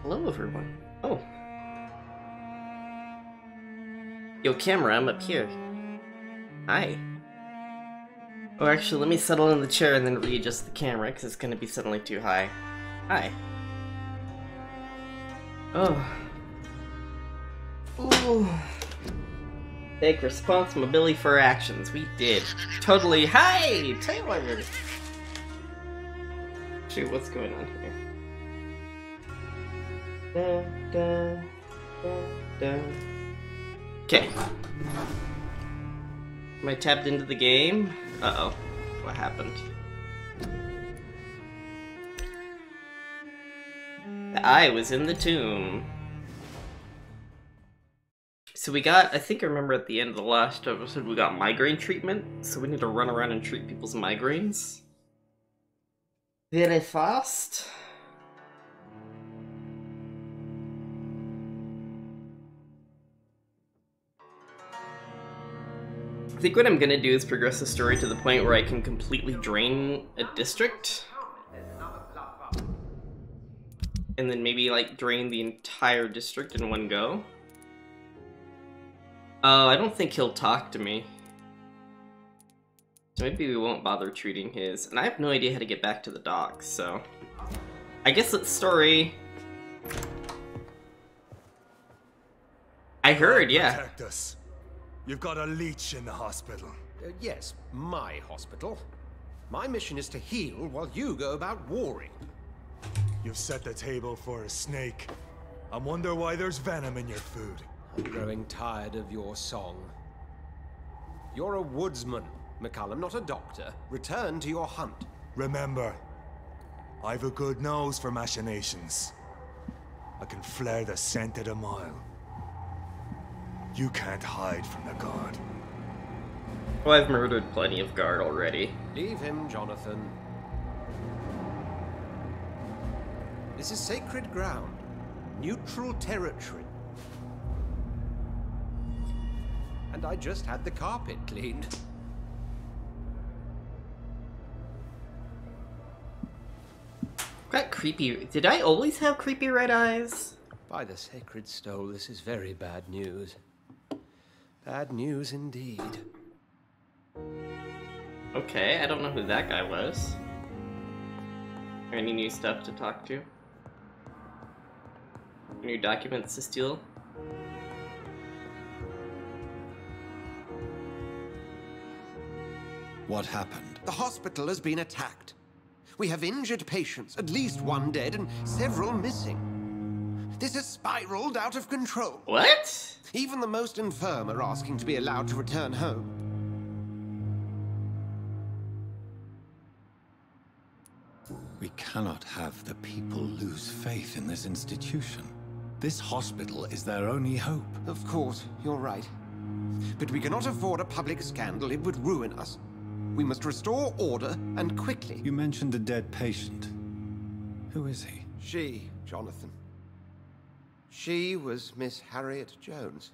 Hello, everyone. Oh. Yo, camera, I'm up here. Hi. Or actually, let me settle in the chair and then readjust the camera, because it's going to be suddenly too high. Hi. Oh. Ooh. Take responsibility for our actions. We did. Totally. Hi, Taylor! Shoot, what's going on here? Da, da, da, da. Okay. Am I tapped into the game? Uh-oh. What happened? The eye was in the tomb. So we got, I think I remember at the end of the last episode, we got migraine treatment. So we need to run around and treat people's migraines. Very fast. I think what I'm gonna do is progress the story to the point where I can completely drain a district. And then maybe like drain the entire district in one go. I don't think he'll talk to me. So maybe we won't bother treating his. And I have no idea how to get back to the docks, so... I guess it's story. I heard, yeah. Protect us. You've got a leech in the hospital. Yes, my hospital. My mission is to heal while you go about warring. You've set the table for a snake. I wonder why there's venom in your food. I'm growing tired of your song. You're a woodsman, McCullum, not a doctor. Return to your hunt. Remember, I've a good nose for machinations. I can flare the scent at a mile. You can't hide from the guard. Well, I've murdered plenty of guard already. Leave him, Jonathan. This is sacred ground. Neutral territory. And I just had the carpet cleaned. Got creepy. Did I always have creepy red eyes? By the sacred stole, this is very bad news. Bad news indeed. Okay, I don't know who that guy was. Any new stuff to talk to? New documents to steal? What happened? The hospital has been attacked. We have injured patients, at least one dead and several missing. This has spiraled out of control. What? Even the most infirm are asking to be allowed to return home. We cannot have the people lose faith in this institution. This hospital is their only hope. Of course, you're right. But we cannot afford a public scandal. It would ruin us. We must restore order, and quickly. You mentioned a dead patient. Who is he? She, Jonathan. She was Miss Harriet Jones.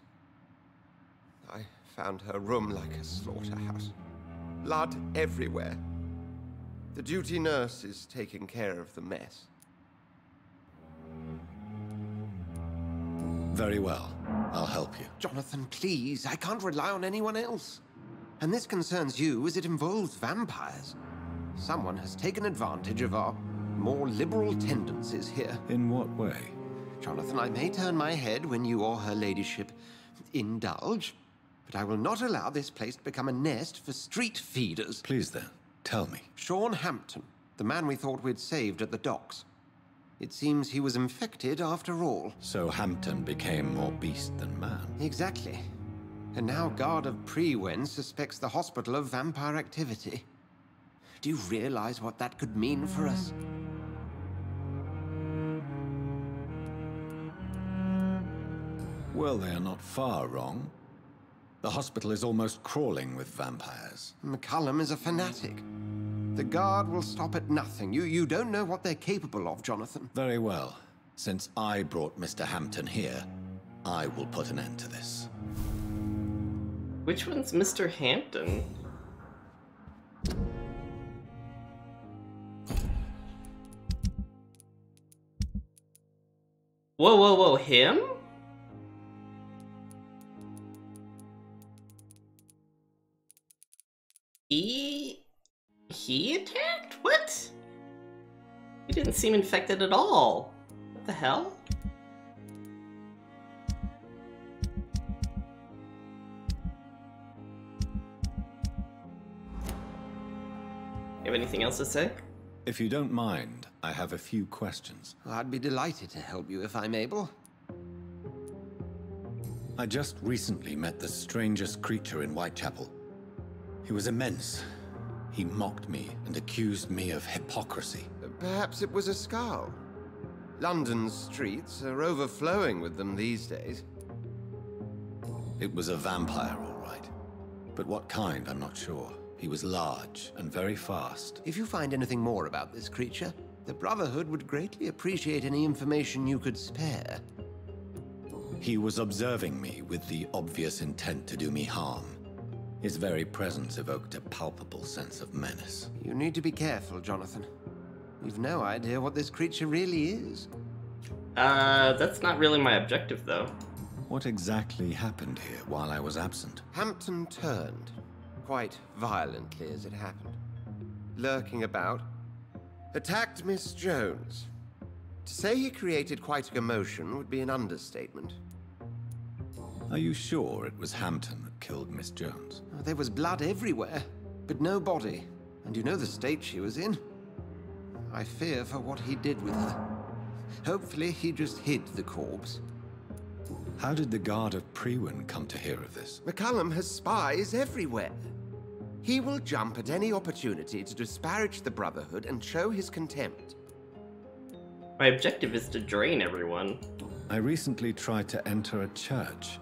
I found her room like a slaughterhouse. Blood everywhere. The duty nurse is taking care of the mess. Very well. I'll help you. Jonathan, please. I can't rely on anyone else. And this concerns you as it involves vampires. Someone has taken advantage of our more liberal tendencies here. In what way? Jonathan, I may turn my head when you or her ladyship indulge, but I will not allow this place to become a nest for street feeders. Please then, tell me. Sean Hampton, the man we thought we'd saved at the docks. It seems he was infected after all. So Hampton became more beast than man. Exactly. And now Guard of Prewen suspects the hospital of vampire activity. Do you realize what that could mean for us? Well, they are not far wrong. The hospital is almost crawling with vampires. McCullum is a fanatic. The Guard will stop at nothing. You don't know what they're capable of, Jonathan. Very well. Since I brought Mr. Hampton here, I will put an end to this. Which one's Mr. Hampton? Whoa, whoa, whoa, him? He attacked? What? He didn't seem infected at all. What the hell? You have anything else to say? If you don't mind, I have a few questions. I'd be delighted to help you if I'm able. I just recently met the strangest creature in Whitechapel. He was immense. He mocked me and accused me of hypocrisy. Perhaps it was a skull. London's streets are overflowing with them these days. It was a vampire, all right. But what kind, I'm not sure. He was large and very fast. If you find anything more about this creature, the Brotherhood would greatly appreciate any information you could spare. He was observing me with the obvious intent to do me harm. His very presence evoked a palpable sense of menace. You need to be careful, Jonathan. You've no idea what this creature really is. That's not really my objective, though. What exactly happened here while I was absent? Hampton turned, quite violently as it happened. Lurking about, attacked Miss Jones. To say he created quite a commotion would be an understatement. Are you sure it was Hampton that killed Miss Jones? There was blood everywhere, but no body. And you know the state she was in. I fear for what he did with her. Hopefully he just hid the corpse. How did the Guard of Priwen come to hear of this? McCullum has spies everywhere. He will jump at any opportunity to disparage the Brotherhood and show his contempt. My objective is to drain everyone. I recently tried to enter a church.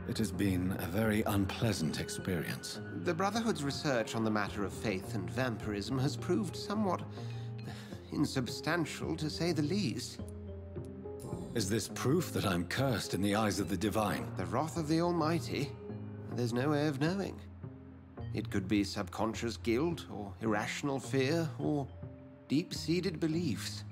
It has been a very unpleasant experience. The Brotherhood's research on the matter of faith and vampirism has proved somewhat insubstantial, to say the least. Is this proof that I'm cursed in the eyes of the divine? The wrath of the Almighty? There's no way of knowing. It could be subconscious guilt, or irrational fear, or deep-seated beliefs.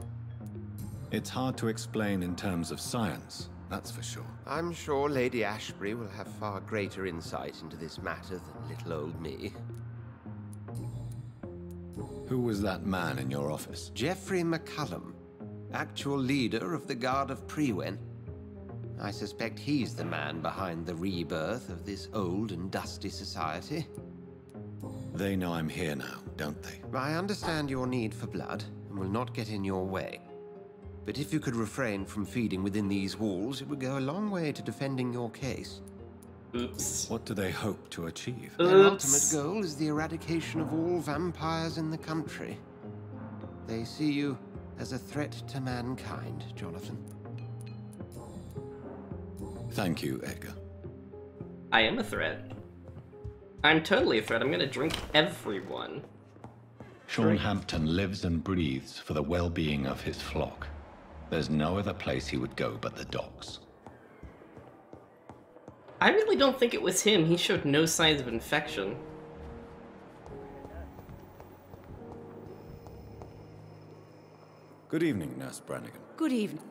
It's hard to explain in terms of science, that's for sure. I'm sure Lady Ashbury will have far greater insight into this matter than little old me. Who was that man in your office? Geoffrey McCullum, actual leader of the Guard of Priwen. I suspect he's the man behind the rebirth of this old and dusty society. They know I'm here now, don't they? I understand your need for blood and will not get in your way. But if you could refrain from feeding within these walls, it would go a long way to defending your case. Oops. What do they hope to achieve? Their ultimate goal is the eradication of all vampires in the country. They see you as a threat to mankind, Jonathan. Thank you, Edgar. I am a threat. I'm totally a threat. I'm gonna drink everyone. Sean Hampton lives and breathes for the well-being of his flock. There's no other place he would go but the docks. I really don't think it was him. He showed no signs of infection. Good evening, Nurse Brannigan. Good evening.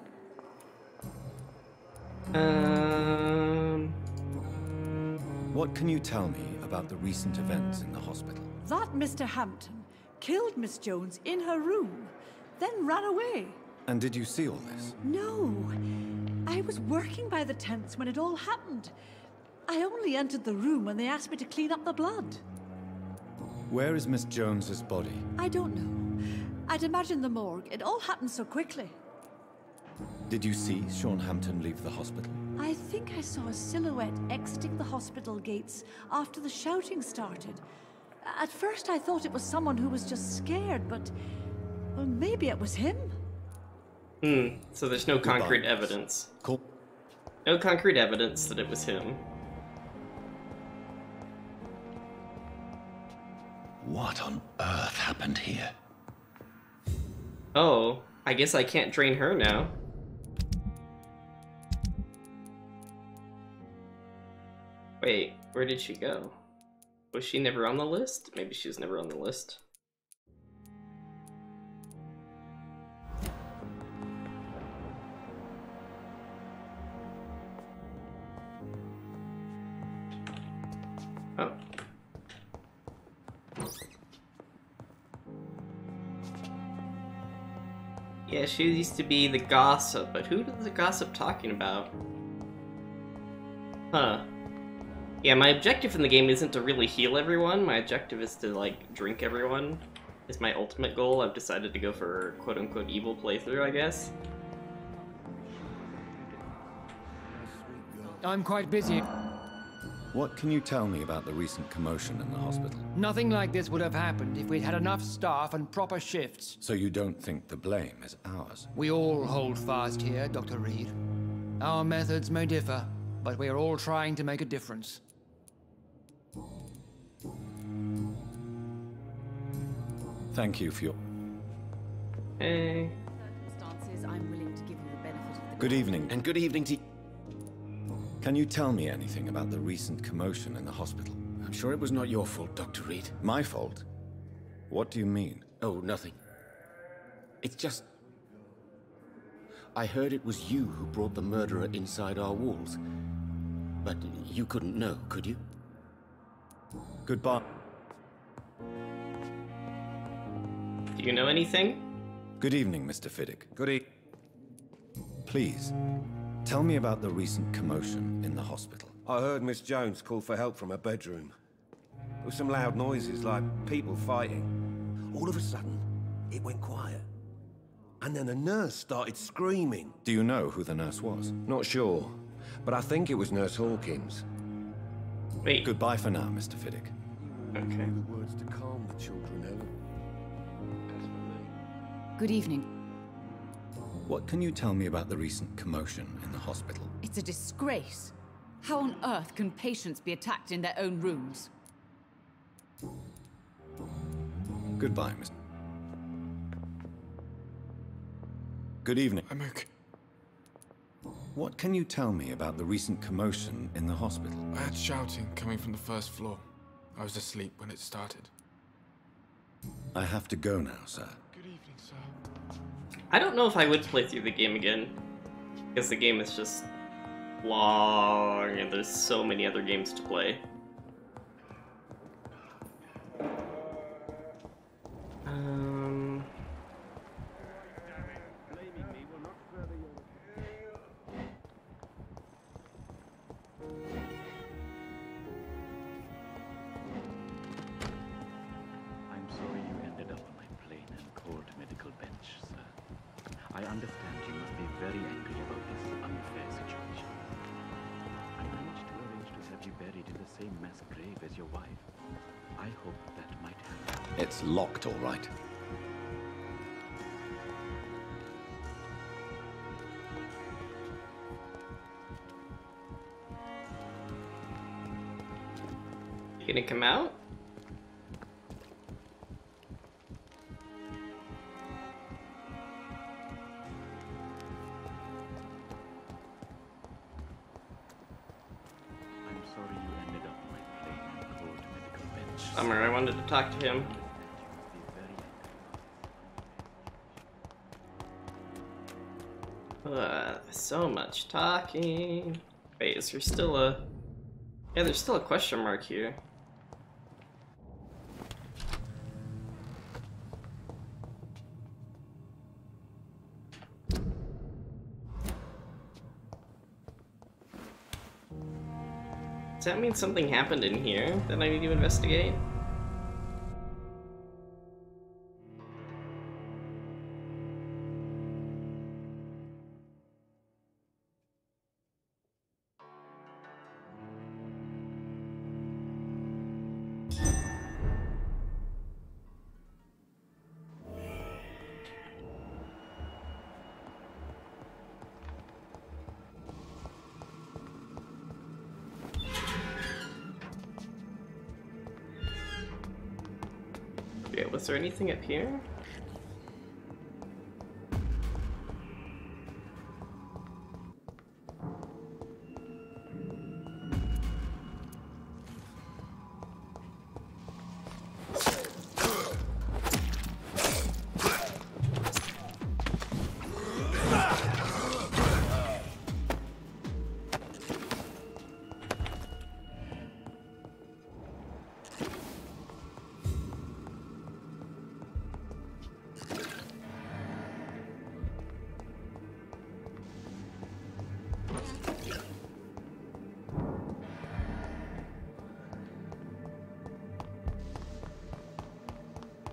What can you tell me about the recent events in the hospital? That Mr. Hampton killed Miss Jones in her room, then ran away. And did you see all this? No. I was working by the tents when it all happened. I only entered the room when they asked me to clean up the blood. Where is Miss Jones's body? I don't know. I'd imagine the morgue. It all happened so quickly. Did you see Sean Hampton leave the hospital? I think I saw a silhouette exiting the hospital gates after the shouting started. At first I thought it was someone who was just scared, but... well, maybe it was him. So there's no concrete evidence. Cool. No concrete evidence that it was him. What on earth happened here? Oh, I guess I can't drain her now. Wait, where did she go? Was she never on the list? Maybe she was never on the list. Oh. Yeah, she used to be the gossip, but who is the gossip talking about? Huh. Yeah, my objective in the game isn't to really heal everyone. My objective is to, like, drink everyone. Is my ultimate goal. I've decided to go for quote-unquote evil playthrough, I guess. I'm quite busy. What can you tell me about the recent commotion in the hospital? Nothing like this would have happened if we'd had enough staff and proper shifts. So you don't think the blame is ours? We all hold fast here, Dr. Reed. Our methods may differ, but we are all trying to make a difference. Thank you for your... Hey. Circumstances, I'm willing to give you the benefit of the Good evening. And good evening to... Can you tell me anything about the recent commotion in the hospital? I'm sure it was not your fault, Dr. Reed. My fault? What do you mean? Oh, nothing. It's just... I heard it was you who brought the murderer inside our walls. But you couldn't know, could you? Goodbye. Do you know anything? Good evening, Mr. Fiddick. Good evening. Please, tell me about the recent commotion in the hospital. I heard Miss Jones call for help from her bedroom. There were some loud noises, like people fighting. All of a sudden, it went quiet. And then a nurse started screaming. Do you know who the nurse was? Not sure, but I think it was Nurse Hawkins. Wait. Goodbye for now, Mr. Fiddick. Okay. The words to calm the children, Ellen. As for me... Good evening. What can you tell me about the recent commotion in the hospital? It's a disgrace. How on earth can patients be attacked in their own rooms? Goodbye, Mr. Good evening. I'm okay. What can you tell me about the recent commotion in the hospital? I had shouting coming from the first floor. I was asleep when it started. I have to go now, sir. Good evening, sir. I don't know if I would play through the game again. Because the game is just long and there's so many other games to play. I'm sorry you ended up on my plain and cold medical bench, sir. I understand you must be very angry about this unfair situation. I managed to arrange to have you buried in the same mass grave as your wife. I hope that might help. It's locked, all right. You gonna come out? I'm sorry you ended up on my plain and cold medical bench. Summer, I wanted to talk to him. So much talking. Wait, is there still a... Yeah, there's still a question mark here. Does that mean something happened in here that I need to investigate? Yeah, was there anything up here?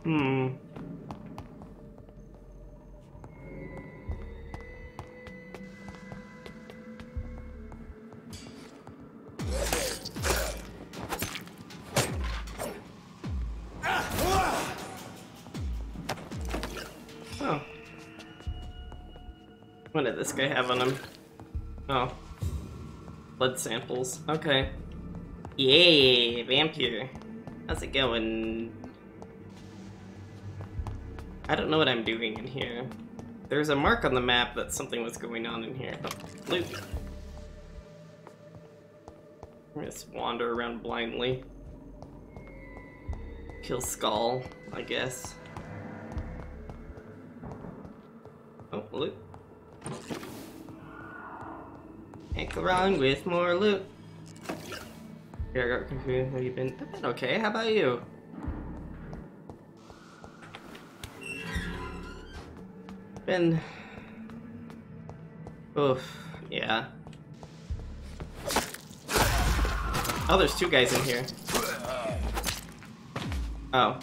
Oh. What did this guy have on him? Oh. Blood samples. Okay. Yay, Vampyr. How's it going? I don't know what I'm doing in here. There's a mark on the map that something was going on in here. Oh, loot. I'm gonna just wander around blindly. Kill Skull, I guess. Oh, loot. Can't go wrong with more loot. Here, I got confused. Have you been? I've been okay. How about you? Been. Oof. Yeah. Oh, there's two guys in here. Oh,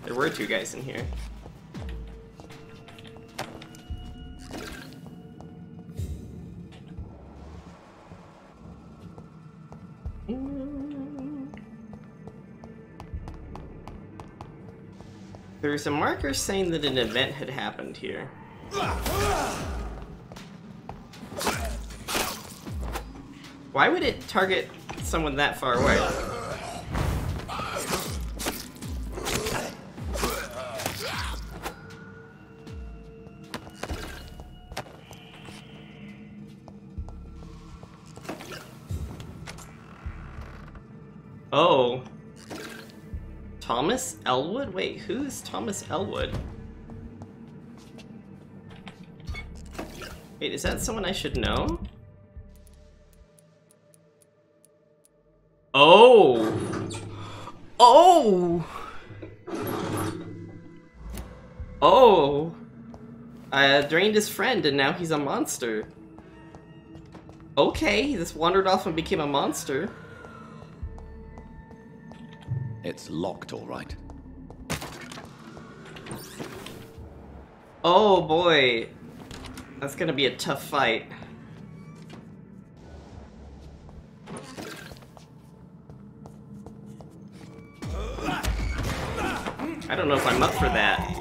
there were two guys in here. There's a marker saying that an event had happened here. Why would it target someone that far away? Oh. Thomas Elwood? Wait, who's Thomas Elwood? Wait, is that someone I should know? Oh! Oh! Oh! I drained his friend and now he's a monster. Okay, he just wandered off and became a monster. It's locked, all right. Oh boy. That's gonna be a tough fight. I don't know if I'm up for that.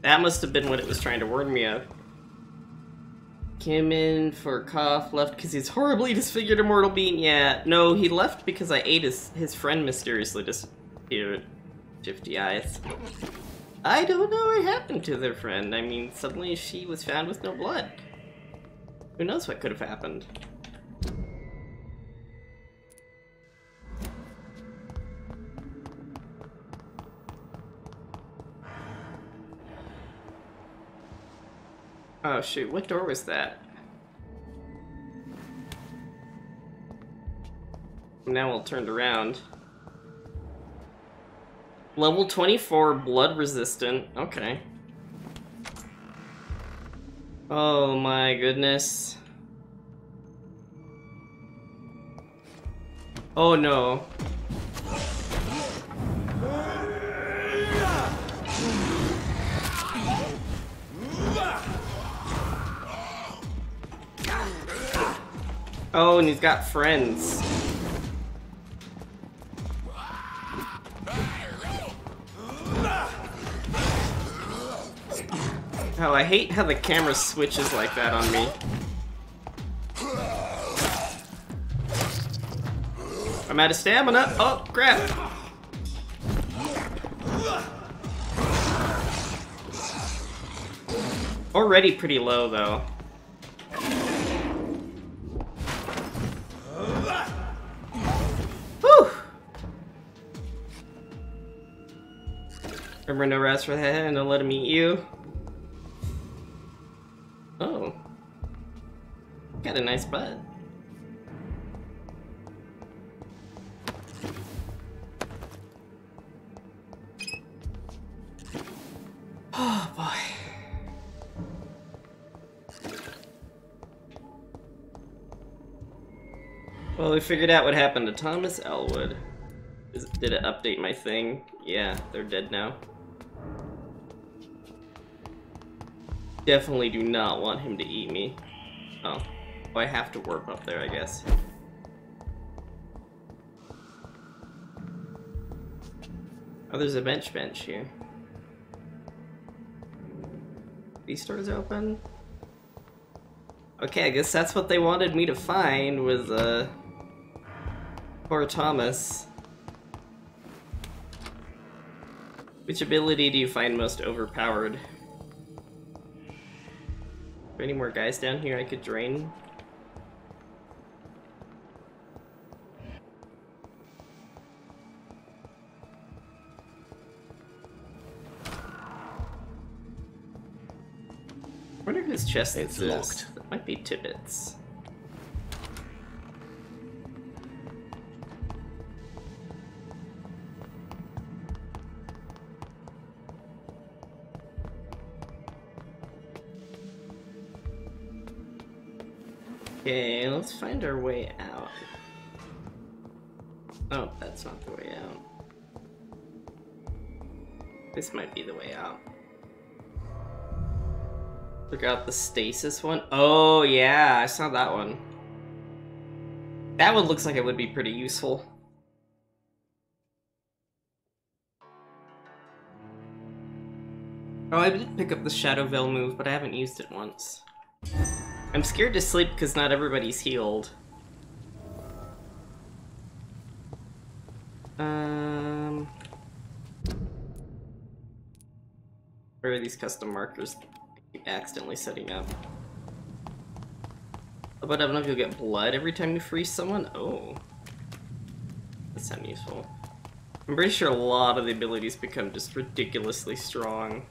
That must have been what it was trying to warn me of. Came in for a cough, left because he's horribly disfigured immortal being. Yeah, no, he left because I ate his friend mysteriously disappeared. Shifty eyes. I don't know what happened to their friend. I mean, suddenly she was found with no blood. Who knows what could have happened? Oh shoot, what door was that? Now all turned around. Level 24, blood resistant. Okay. Oh my goodness. Oh no. Oh, and he's got friends. Oh, I hate how the camera switches like that on me. I'm out of stamina. Oh, crap. Already pretty low, though. Whew! Remember, no rest for the head, and don't let him eat you. Oh. Got a nice butt. boy. Well, we figured out what happened to Thomas Elwood. Did it update my thing? Yeah, they're dead now. Definitely do not want him to eat me. Oh. Oh, I have to warp up there, I guess. Oh, there's a bench here. These stores open? Okay, I guess that's what they wanted me to find was, poor Thomas. Which ability do you find most overpowered? Are there any more guys down here I could drain? I wonder whose chest It's this is. locked. That might be Tibbet's. Okay, let's find our way out. Oh, that's not the way out. This might be the way out. Forgot the stasis one. Oh yeah, I saw that one. That one looks like it would be pretty useful. Oh, I did pick up the Shadow Veil move, but I haven't used it once. I'm scared to sleep because not everybody's healed. Where are these custom markers I keep accidentally setting up? But I don't know if you'll get blood every time you freeze someone. Oh. That's not useful. I'm pretty sure a lot of the abilities become just ridiculously strong.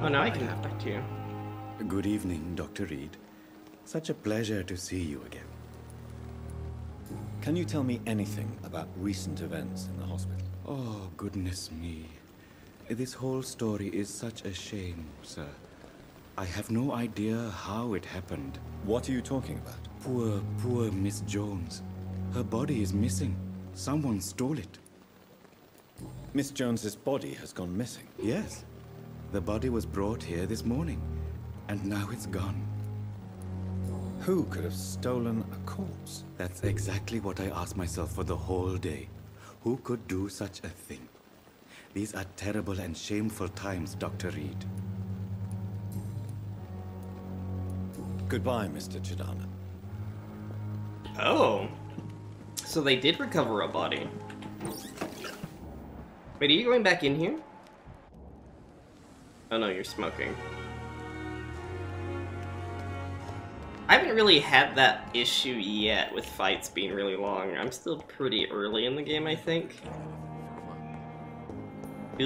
Oh, now I can talk to you. Good evening, Dr. Reed. Such a pleasure to see you again. Can you tell me anything about recent events in the hospital? Oh, goodness me. This whole story is such a shame, sir. I have no idea how it happened. What are you talking about? Poor Miss Jones. Her body is missing. Someone stole it. Miss Jones's body has gone missing? Yes. The body was brought here this morning, and now it's gone. Who could have stolen a corpse? That's exactly what I asked myself for the whole day. Who could do such a thing? These are terrible and shameful times, Dr. Reed. Goodbye, Mr. Chidana. Oh. So they did recover a body. Wait, are you going back in here? Oh no, you're smoking. I haven't really had that issue yet with fights being really long. I'm still pretty early in the game, I think.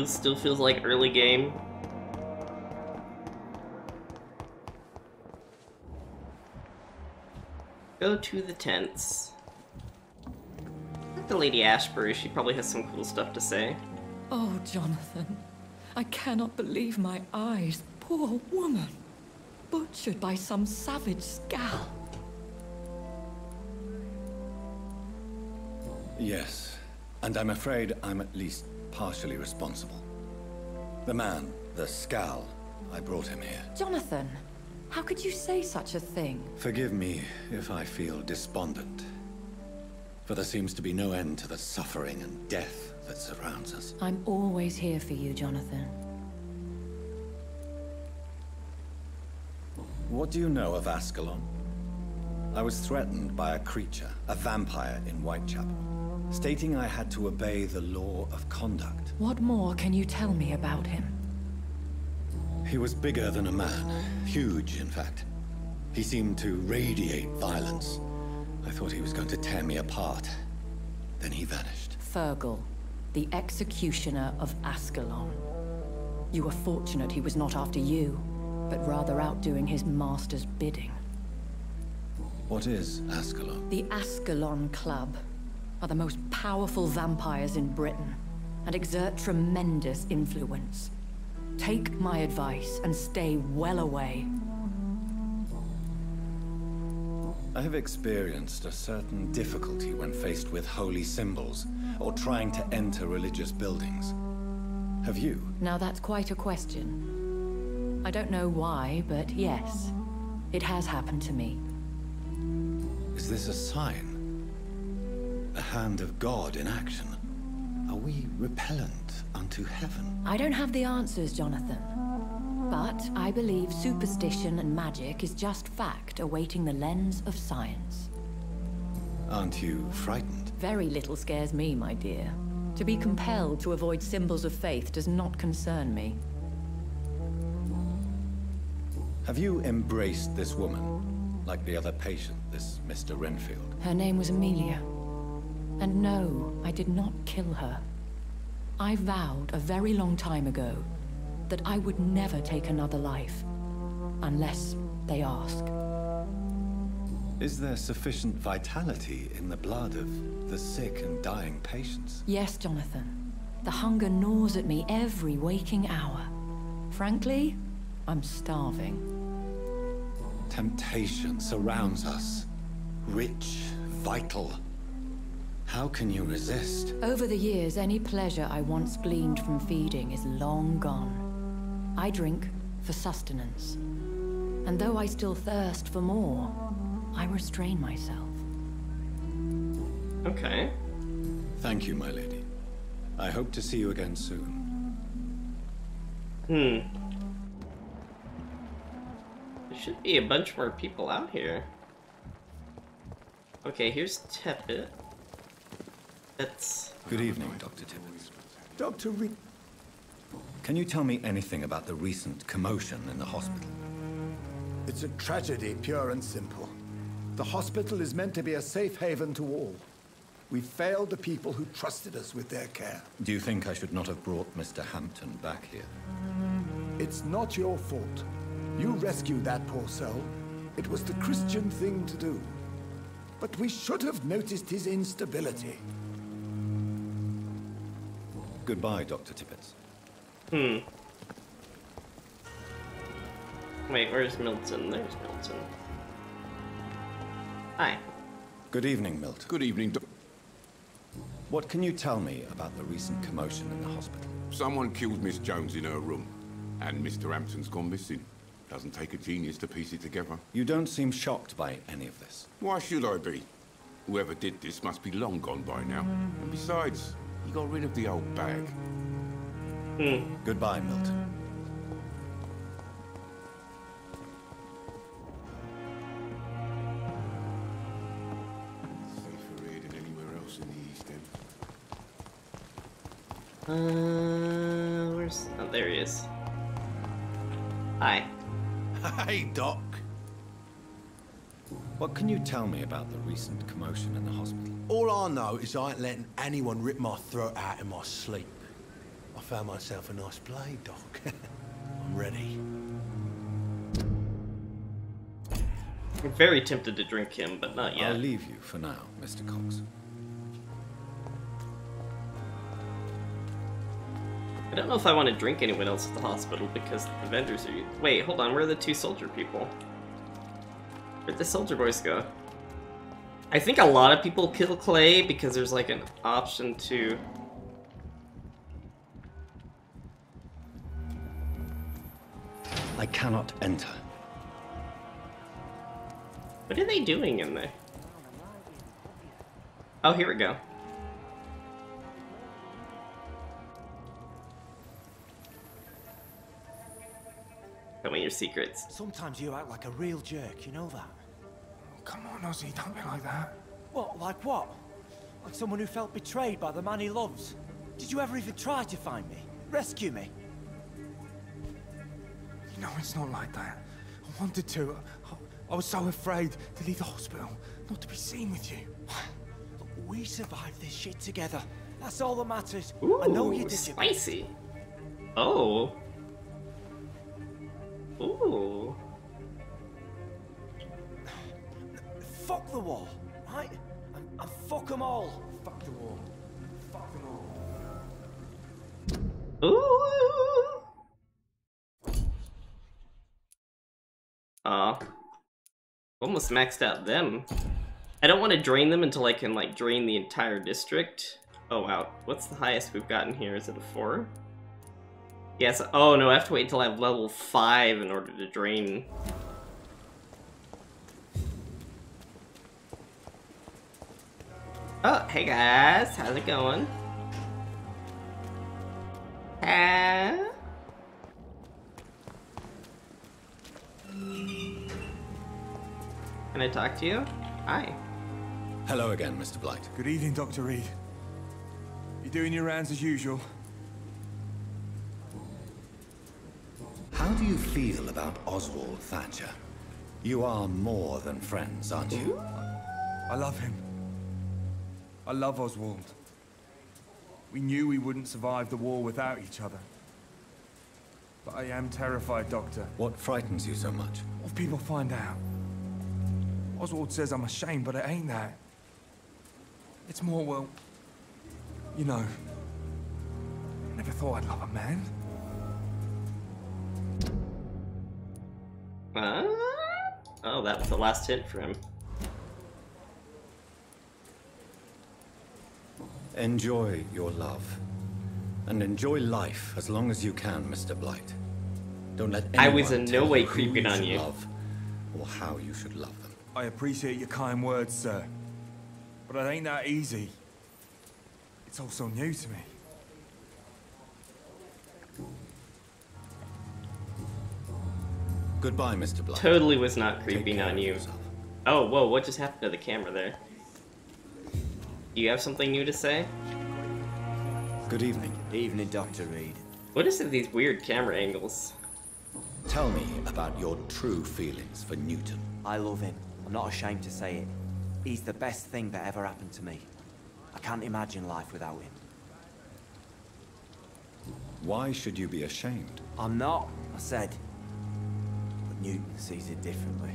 Still feels like early game. Go to the tents. Look at the Lady Ashbury, she probably has some cool stuff to say. Oh, Jonathan. I cannot believe my eyes. Poor woman. Butchered by some savage scalp. Yes, and I'm afraid I'm at least partially responsible. The man, the Scal, I brought him here. Jonathan, how could you say such a thing? Forgive me if I feel despondent, for there seems to be no end to the suffering and death that surrounds us. I'm always here for you, Jonathan. What do you know of Ascalon? I was threatened by a creature, a vampire in Whitechapel, stating I had to obey the law of conduct. What more can you tell me about him? He was bigger than a man. Huge, in fact. He seemed to radiate violence. I thought he was going to tear me apart. Then he vanished. Fergal, the executioner of Ascalon. You were fortunate he was not after you, but rather out doing his master's bidding. What is Ascalon? The Ascalon Club. are the most powerful vampires in Britain and exert tremendous influence. Take my advice and stay well away. I have experienced a certain difficulty when faced with holy symbols or trying to enter religious buildings. Have you? Now that's quite a question. I don't know why, but yes, it has happened to me. Is this a sign? A hand of God in action? Are we repellent unto heaven? I don't have the answers, Jonathan. But I believe superstition and magic is just fact awaiting the lens of science. Aren't you frightened? Very little scares me, my dear. To be compelled to avoid symbols of faith does not concern me. Have you embraced this woman, like the other patient, this Mr. Renfield? Her name was Amelia. And no, I did not kill her. I vowed a very long time ago that I would never take another life, unless they ask. Is there sufficient vitality in the blood of the sick and dying patients? Yes, Jonathan. The hunger gnaws at me every waking hour. Frankly, I'm starving. Temptation surrounds us. Rich, vital. How can you resist? Over the years, any pleasure I once gleaned from feeding is long gone. I drink for sustenance. And though I still thirst for more, I restrain myself. Okay. Thank you, my lady. I hope to see you again soon. There should be a bunch more people out here. Okay, here's Tepit. That's... Good evening, Dr. Tibbets. Dr. Reed. Can you tell me anything about the recent commotion in the hospital? It's a tragedy, pure and simple. The hospital is meant to be a safe haven to all. We failed the people who trusted us with their care. Do you think I should not have brought Mr. Hampton back here? It's not your fault. You rescued that poor soul. It was the Christian thing to do. But we should have noticed his instability. Goodbye, Dr. Tibbets. Wait, where's Milton? There's Milton. Hi. Good evening, Milton. Good evening, What can you tell me about the recent commotion in the hospital? Someone killed Miss Jones in her room, and Mr. Hampton's gone missing. Doesn't take a genius to piece it together. You don't seem shocked by any of this. Why should I be? Whoever did this must be long gone by now. And besides, he got rid of the old bag. Goodbye, Milton. Safer here than anywhere else in the East End. Where's... Oh, there he is. Hi. Hey, Doc. What can you tell me about the recent commotion in the hospital? All I know is I ain't letting anyone rip my throat out in my sleep. I found myself a nice blade, Doc. I'm ready. I'm very tempted to drink him, but not yet. I'll leave you for now, Mr. Cox. I don't know if I want to drink anyone else at the hospital because the vendors are... Wait, hold on, where are the two soldier people? Where'd the soldier boys go? I think a lot of people kill Clay because there's like an option to... I cannot enter. What are they doing in there? Oh, here we go. Tell me your secrets. Sometimes you act like a real jerk, you know that? Oh, come on, Ozzy, don't be like that. What, like what? Like someone who felt betrayed by the man he loves? Did you ever even try to find me? Rescue me? No, it's not like that. I wanted to. I was so afraid to leave the hospital, not to be seen with you. We survived this shit together. That's all that matters. Ooh, I know you did spicy. Oh. Ooh. Fuck the wall, right? And fuck them all. Fuck the war. Fuck them all. Ooh. Almost maxed out them. I don't want to drain them until I can like drain the entire district. Oh wow, what's the highest we've gotten here? Is it a 4? Yes. Oh no, I have to wait until I have level 5 in order to drain. Oh, hey guys, how's it going? Can I talk to you? Hi. Hello again, Mr. Blight. Good evening, Dr. Reed. You doing your rounds as usual? How do you feel about Oswald Thatcher? You are more than friends, aren't you? I love him. I love Oswald. We knew we wouldn't survive the war without each other. But I am terrified, Doctor. What frightens you so much? What if people find out? Oswald says I'm ashamed, but it ain't that. It's more, well, you know, I never thought I'd love a man. Oh, that was the last hint for him. Enjoy your love. And enjoy life as long as you can, Mr. Blight. Don't let anyone I was in no way tell creeping who on should you. Love, or how you should love them. I appreciate your kind words, sir. But it ain't that easy. It's all so new to me. Goodbye, Mr. Blight. Totally was not creeping on you. Oh, whoa, what just happened to the camera there? Do you have something new to say? Good evening. Evening, Dr. Reed. What is it with these weird camera angles? Tell me about your true feelings for Newton. I love him. I'm not ashamed to say it. He's the best thing that ever happened to me. I can't imagine life without him. Why should you be ashamed? I'm not, I said. But Newton sees it differently.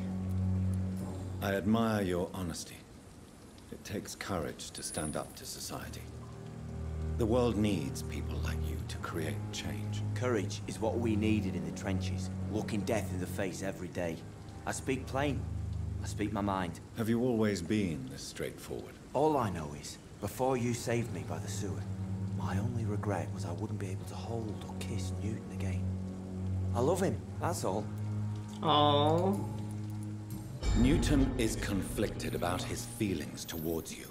I admire your honesty. It takes courage to stand up to society. The world needs people like you to create change. Courage is what we needed in the trenches, looking death in the face every day. I speak plain. I speak my mind. Have you always been this straightforward? All I know is, before you saved me by the sewer, my only regret was I wouldn't be able to hold or kiss Newton again. I love him, that's all. Aww. Newton is conflicted about his feelings towards you.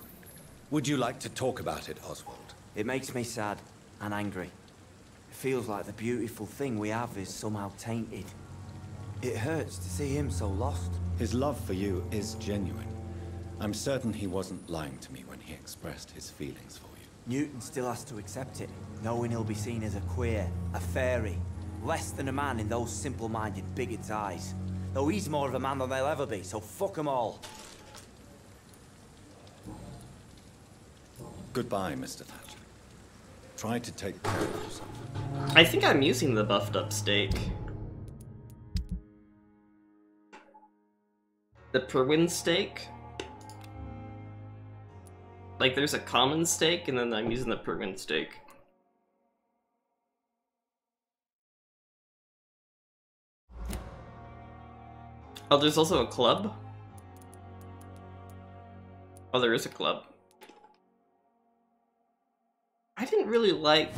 Would you like to talk about it, Oswald? It makes me sad and angry. It feels like the beautiful thing we have is somehow tainted. It hurts to see him so lost. His love for you is genuine. I'm certain he wasn't lying to me when he expressed his feelings for you. Newton still has to accept it, knowing he'll be seen as a queer, a fairy, less than a man in those simple-minded bigots' eyes. Though he's more of a man than they'll ever be, so fuck them all. Goodbye, Mr. Thatcher. Try to take care of yourself. I think I'm using the buffed up steak. The Perwin steak? Like there's a common steak and then I'm using the Perwin steak. Oh, there's also a club? Oh, there is a club. I didn't really like...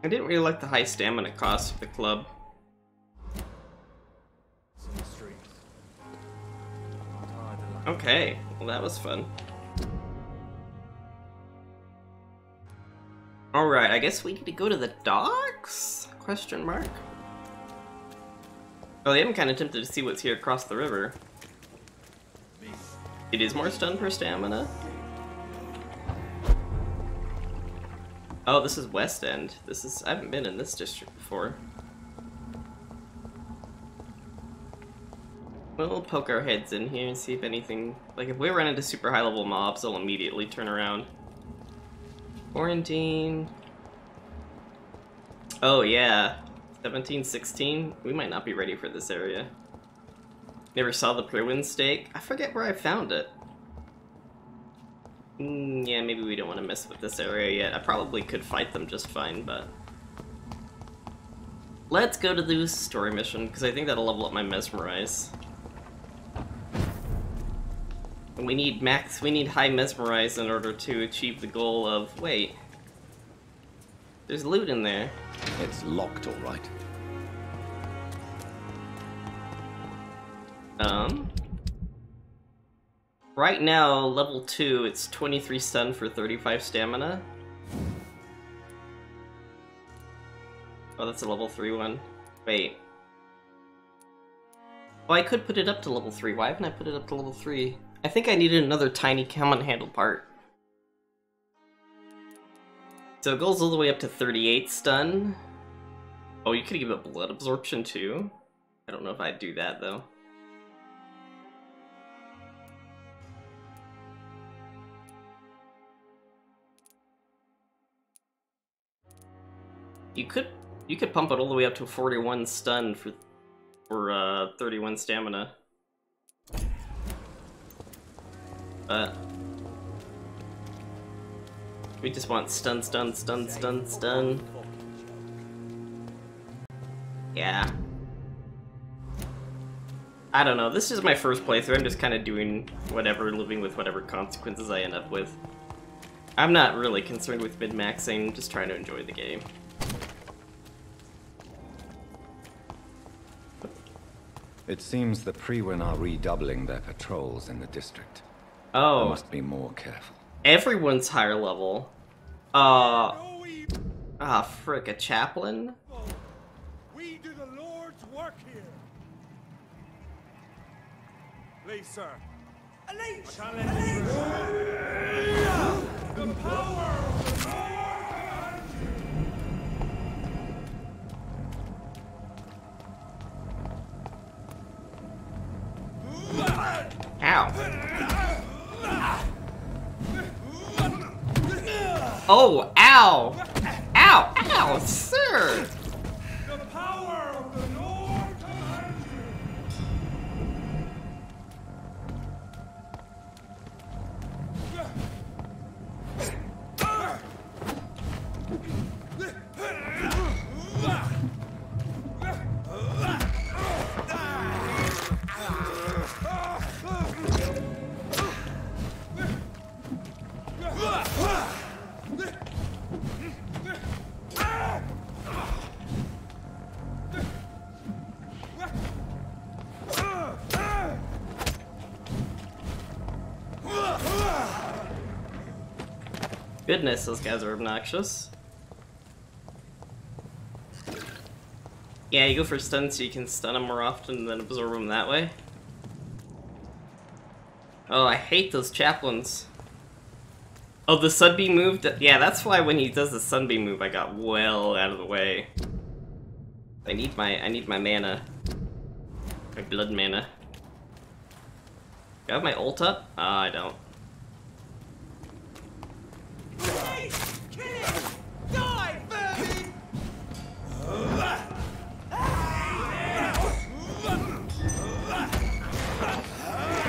I didn't really like the high stamina cost of the club. Okay, well that was fun. Alright, I guess we need to go to the docks? Question mark? Oh, I am kind of tempted to see what's here across the river. It is more stun per stamina? Oh, this is West End. This is... I haven't been in this district before. We'll poke our heads in here and see if anything... Like, if we run into super high level mobs, they'll immediately turn around. Quarantine... Oh, yeah. 17, 16? We might not be ready for this area. Never saw the Pruin stake? I forget where I found it. Yeah, maybe we don't want to mess with this area yet. I probably could fight them just fine, but... Let's go to the story mission, because I think that'll level up my Mesmerize. We need high Mesmerize in order to achieve the goal of... Wait. There's loot in there. It's locked, all right. Right now, level 2, it's 23 stun for 35 stamina. Oh, that's a level 3 one. Wait. Oh, I could put it up to level 3. Why haven't I put it up to level 3? I think I needed another tiny common handle part. So it goes all the way up to 38 stun. Oh, you could give it blood absorption too. I don't know if I'd do that though. You could pump it all the way up to 41 stun for 31 stamina. But we just want stun, stun, stun, stun, stun. Yeah. I don't know, this is my first playthrough. I'm just kind of doing whatever, living with whatever consequences I end up with. I'm not really concerned with min-maxing, just trying to enjoy the game. It seems the Priwen are redoubling their patrols in the district. Oh. I must be more careful. Everyone's higher level. Frick, a chaplain? We do the Lord's work here. Please, sir. Elise! The power of the Lord! Ow. Oh, ow! Ow! Ow! Sir! The power of the Lord commands Goodness, those guys are obnoxious. Yeah, you go for stun so you can stun them more often and then absorb them that way. Oh, I hate those chaplains. Oh, the sunbeam move? Yeah, that's why when he does the sunbeam move, I got well out of the way. I need my mana. My blood mana. Do I have my ult up? Ah, I don't.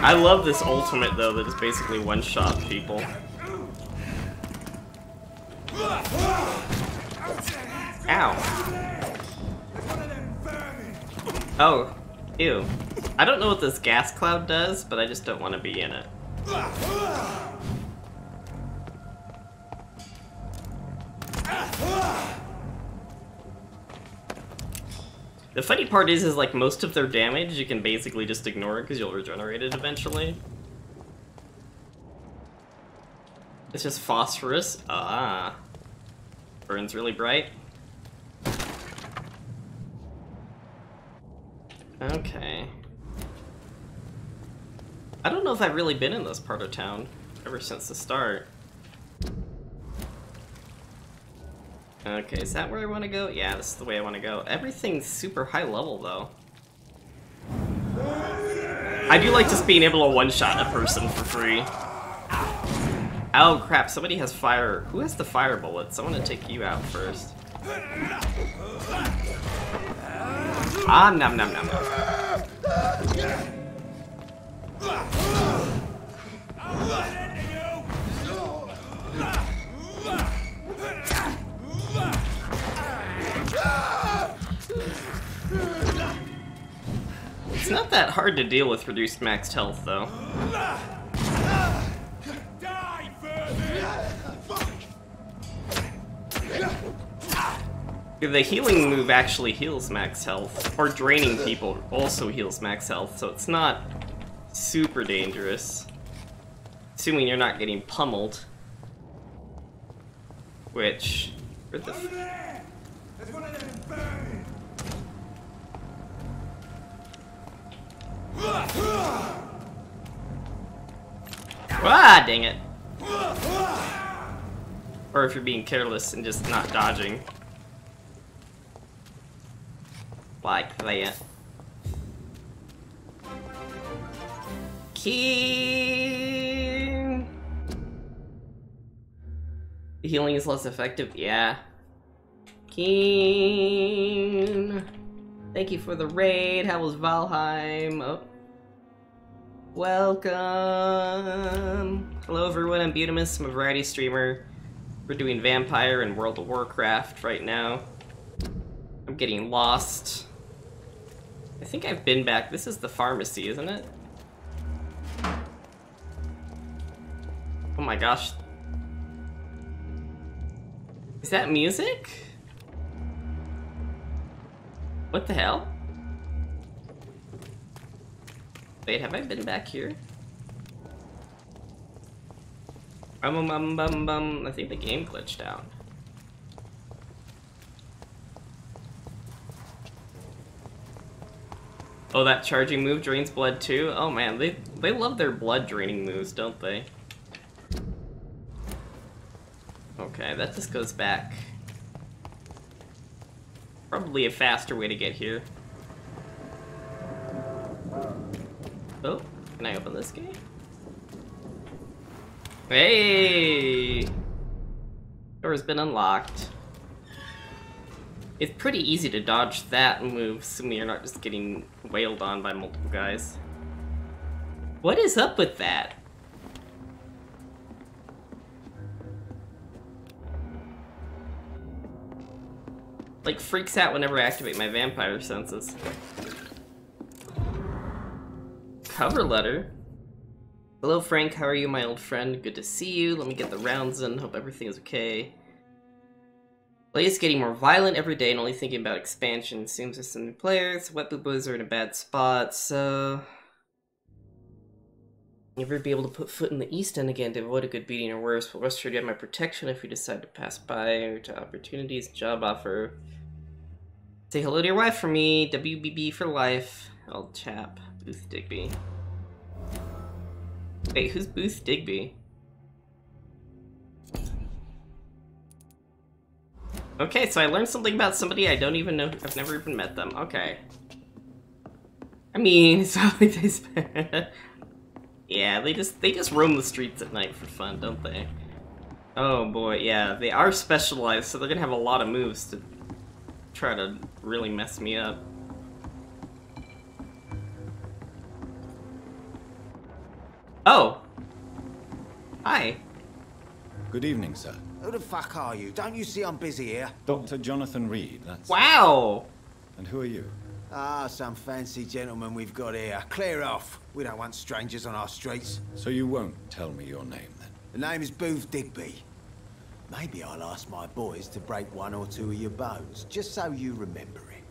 I love this ultimate though that is basically one-shot people. Ow. Oh, ew. I don't know what this gas cloud does, but I just don't want to be in it. The funny part is like most of their damage you can basically just ignore it because you'll regenerate it eventually. It's just phosphorus. Ah. Burns really bright. Okay. I don't know if I've really been in this part of town ever since the start. Okay, is that where I want to go? Yeah, this is the way I want to go. Everything's super high level, though. I do like just being able to one-shot a person for free. Oh, crap, somebody has fire. Who has the fire bullets? I want to take you out first. Ah, nom nom nom nom. It's not that hard to deal with reduced maxed health, though. The healing move actually heals max health, or draining people also heals max health, so it's not super dangerous. Assuming you're not getting pummeled. Which... where the Ah, dang it. Or if you're being careless and just not dodging. Like that. King. The healing is less effective, yeah. King. Thank you for the raid. How was Valheim? Oh. Welcome. Hello everyone, I'm Butimus. I'm a variety streamer. We're doing Vampyr and World of Warcraft right now. I'm getting lost. I think I've been back. This is the pharmacy, isn't it? Oh my gosh. Is that music? What the hell? Wait, have I been back here? I think the game glitched out. Oh, that charging move drains blood too? Oh man, they love their blood draining moves, don't they? Okay, that just goes back. Probably a faster way to get here. Oh, can I open this gate? Hey! Door's been unlocked. It's pretty easy to dodge that move, assuming you're not just getting wailed on by multiple guys. What is up with that? Like, freaks out whenever I activate my vampire senses. Cover letter? Hello Frank, how are you, my old friend? Good to see you. Let me get the rounds in. Hope everything is okay. Play is getting more violent every day and only thinking about expansion. Seems there's some new players. Wet boobos are in a bad spot, so... Never be able to put foot in the East End again to avoid a good beating or worse, but rest assured you have my protection if you decide to pass by or to opportunities, job offer. Say hello to your wife for me. WBB for life. Old chap. Booth Digby. Wait, who's Booth Digby? Okay, so I learned something about somebody I don't even know. I've never even met them. Okay. I mean, it's not like they spend... Yeah, they just roam the streets at night for fun, don't they? Oh boy, yeah, they are specialized, so they're gonna have a lot of moves to try to really mess me up. Oh! Hi. Good evening, sir. Who the fuck are you? Don't you see I'm busy here? Dr. Jonathan Reed, that's... Wow! And who are you? Ah, some fancy gentleman we've got here. Clear off. We don't want strangers on our streets. So you won't tell me your name, then? The name is Booth Digby. Maybe I'll ask my boys to break one or two of your bones, just so you remember it.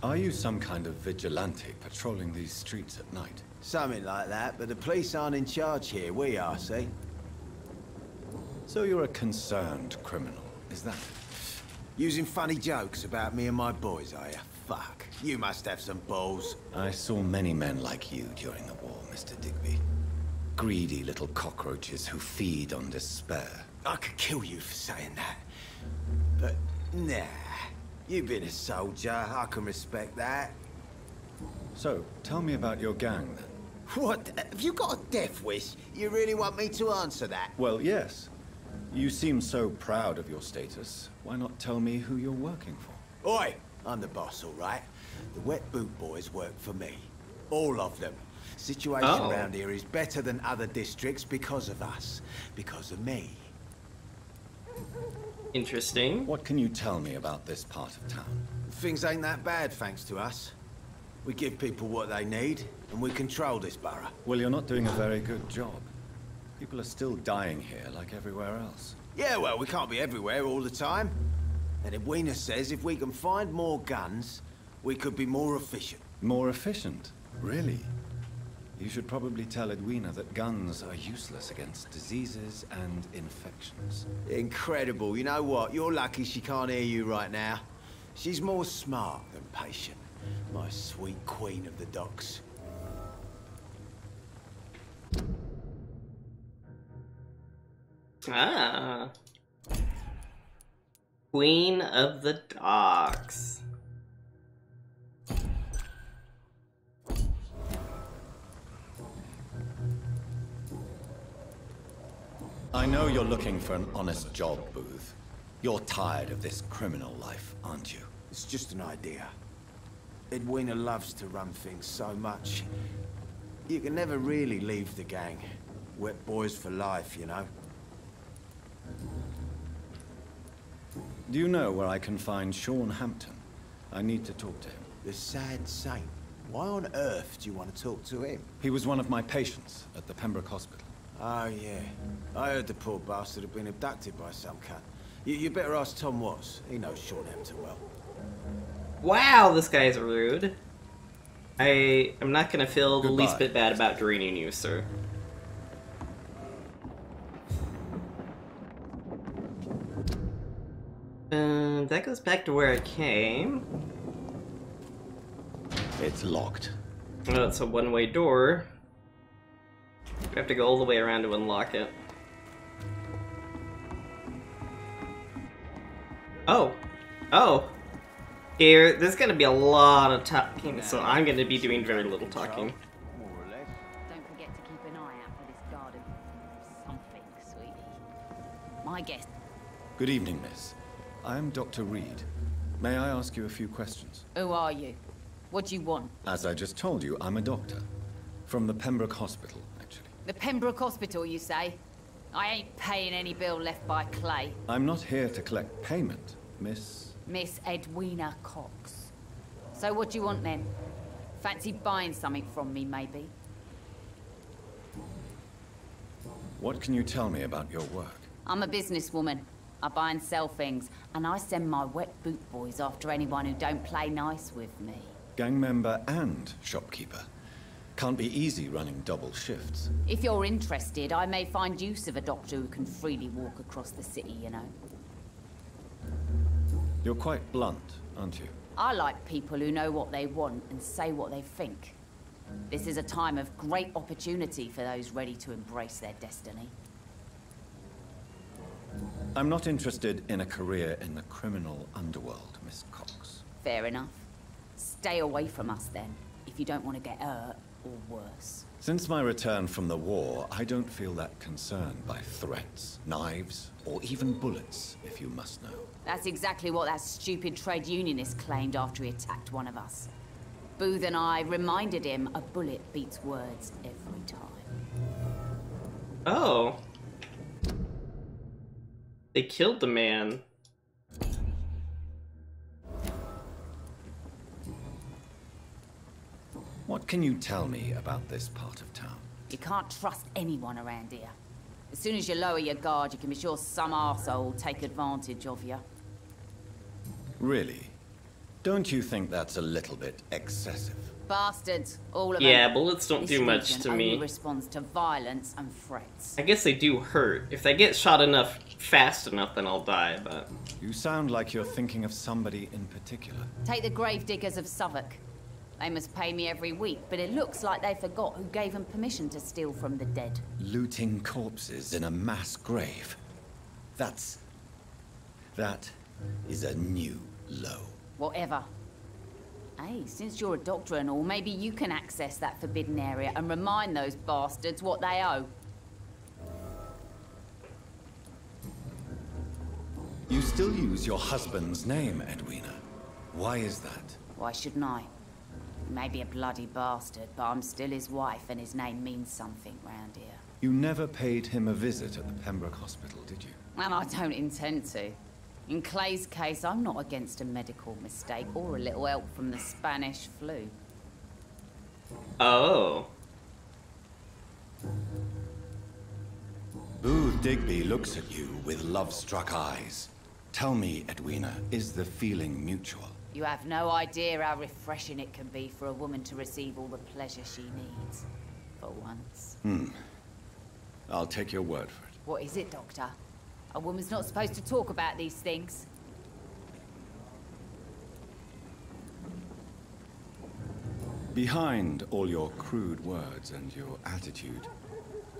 Are you some kind of vigilante patrolling these streets at night? Something like that, but the police aren't in charge here. We are, see? So you're a concerned criminal, is that it? Using funny jokes about me and my boys, are you? Fuck. You must have some balls. I saw many men like you during the war, Mr. Digby. Greedy little cockroaches who feed on despair. I could kill you for saying that. But, nah. You've been a soldier. I can respect that. So, tell me about your gang, then. What? Have you got a death wish? You really want me to answer that? Well, yes. You seem so proud of your status. Why not tell me who you're working for? Oi! I'm the boss, all right? The Wet Boot Boys work for me. All of them. Situation around here is better than other districts because of us. Because of me. Interesting. What can you tell me about this part of town? Things ain't that bad, thanks to us. We give people what they need, and we control this borough. Well, you're not doing a very good job. People are still dying here like everywhere else. Yeah, well, we can't be everywhere all the time. And Edwina says if we can find more guns, we could be more efficient. More efficient? Really? You should probably tell Edwina that guns are useless against diseases and infections. Incredible. You know what? You're lucky she can't hear you right now. She's more smart than patient. My sweet queen of the docks. Ah. Queen of the Docks. I know you're looking for an honest job, Booth. You're tired of this criminal life, aren't you? It's just an idea. Edwina loves to run things so much. You can never really leave the gang. Wet boys for life, you know? Do you know where I can find Sean Hampton? I need to talk to him. The sad saint. Why on earth do you want to talk to him? He was one of my patients at the Pembroke Hospital. Oh, yeah. I heard the poor bastard had been abducted by some cunt. You better ask Tom Watts. He knows Sean Hampton well. Wow, this guy's rude. I am not gonna feel the least bit bad about draining you, sir. That goes back to where I came. It's locked. Oh, it's a one-way door. We have to go all the way around to unlock it. Oh. Oh. Here, there's gonna be a lot of talking, so I'm gonna be doing very little talking. Don't forget to keep an eye out for this garden. Something, sweetie. My guess. Good evening, miss. I'm Dr. Reed. May I ask you a few questions? Who are you? What do you want? As I just told you, I'm a doctor. From the Pembroke Hospital, actually. The Pembroke Hospital, you say? I ain't paying any bill left by Clay. I'm not here to collect payment, Miss... Miss Edwina Cox. So what do you want then? Fancy buying something from me, maybe? What can you tell me about your work? I'm a businesswoman. I buy and sell things, and I send my wet boot boys after anyone who don't play nice with me. Gang member and shopkeeper. Can't be easy running double shifts. If you're interested, I may find use of a doctor who can freely walk across the city, you know. You're quite blunt, aren't you? I like people who know what they want and say what they think. This is a time of great opportunity for those ready to embrace their destiny. I'm not interested in a career in the criminal underworld, Miss Cox. Fair enough. Stay away from us then, if you don't want to get hurt or worse. Since my return from the war, I don't feel that concerned by threats, knives, or even bullets, if you must know. That's exactly what that stupid trade unionist claimed after he attacked one of us. Booth and I reminded him a bullet beats words every time. Oh. They killed the man. What can you tell me about this part of town? You can't trust anyone around here. As soon as you lower your guard, you can be sure some arsehole will take advantage of you. Really? Don't you think that's a little bit excessive? Bastards, all of them. Yeah, bullets don't do much This to region me. only responds to violence and threats. I guess they do hurt. If they get shot enough, fast enough, then I'll die, but... You sound like you're thinking of somebody in particular. Take the gravediggers of Southwark. They must pay me every week, but it looks like they forgot who gave them permission to steal from the dead. Looting corpses in a mass grave. That is a new low. Whatever. Hey, since you're a doctor and all, maybe you can access that forbidden area and remind those bastards what they owe. You still use your husband's name, Edwina. Why is that? Why shouldn't I? He may be a bloody bastard, but I'm still his wife and his name means something round here. You never paid him a visit at the Pembroke Hospital, did you? And I don't intend to. In Clay's case, I'm not against a medical mistake or a little help from the Spanish flu. Oh. Booth Digby looks at you with love-struck eyes. Tell me, Edwina, is the feeling mutual? You have no idea how refreshing it can be for a woman to receive all the pleasure she needs. For once. I'll take your word for it. What is it, Doctor? A woman's not supposed to talk about these things. Behind all your crude words and your attitude,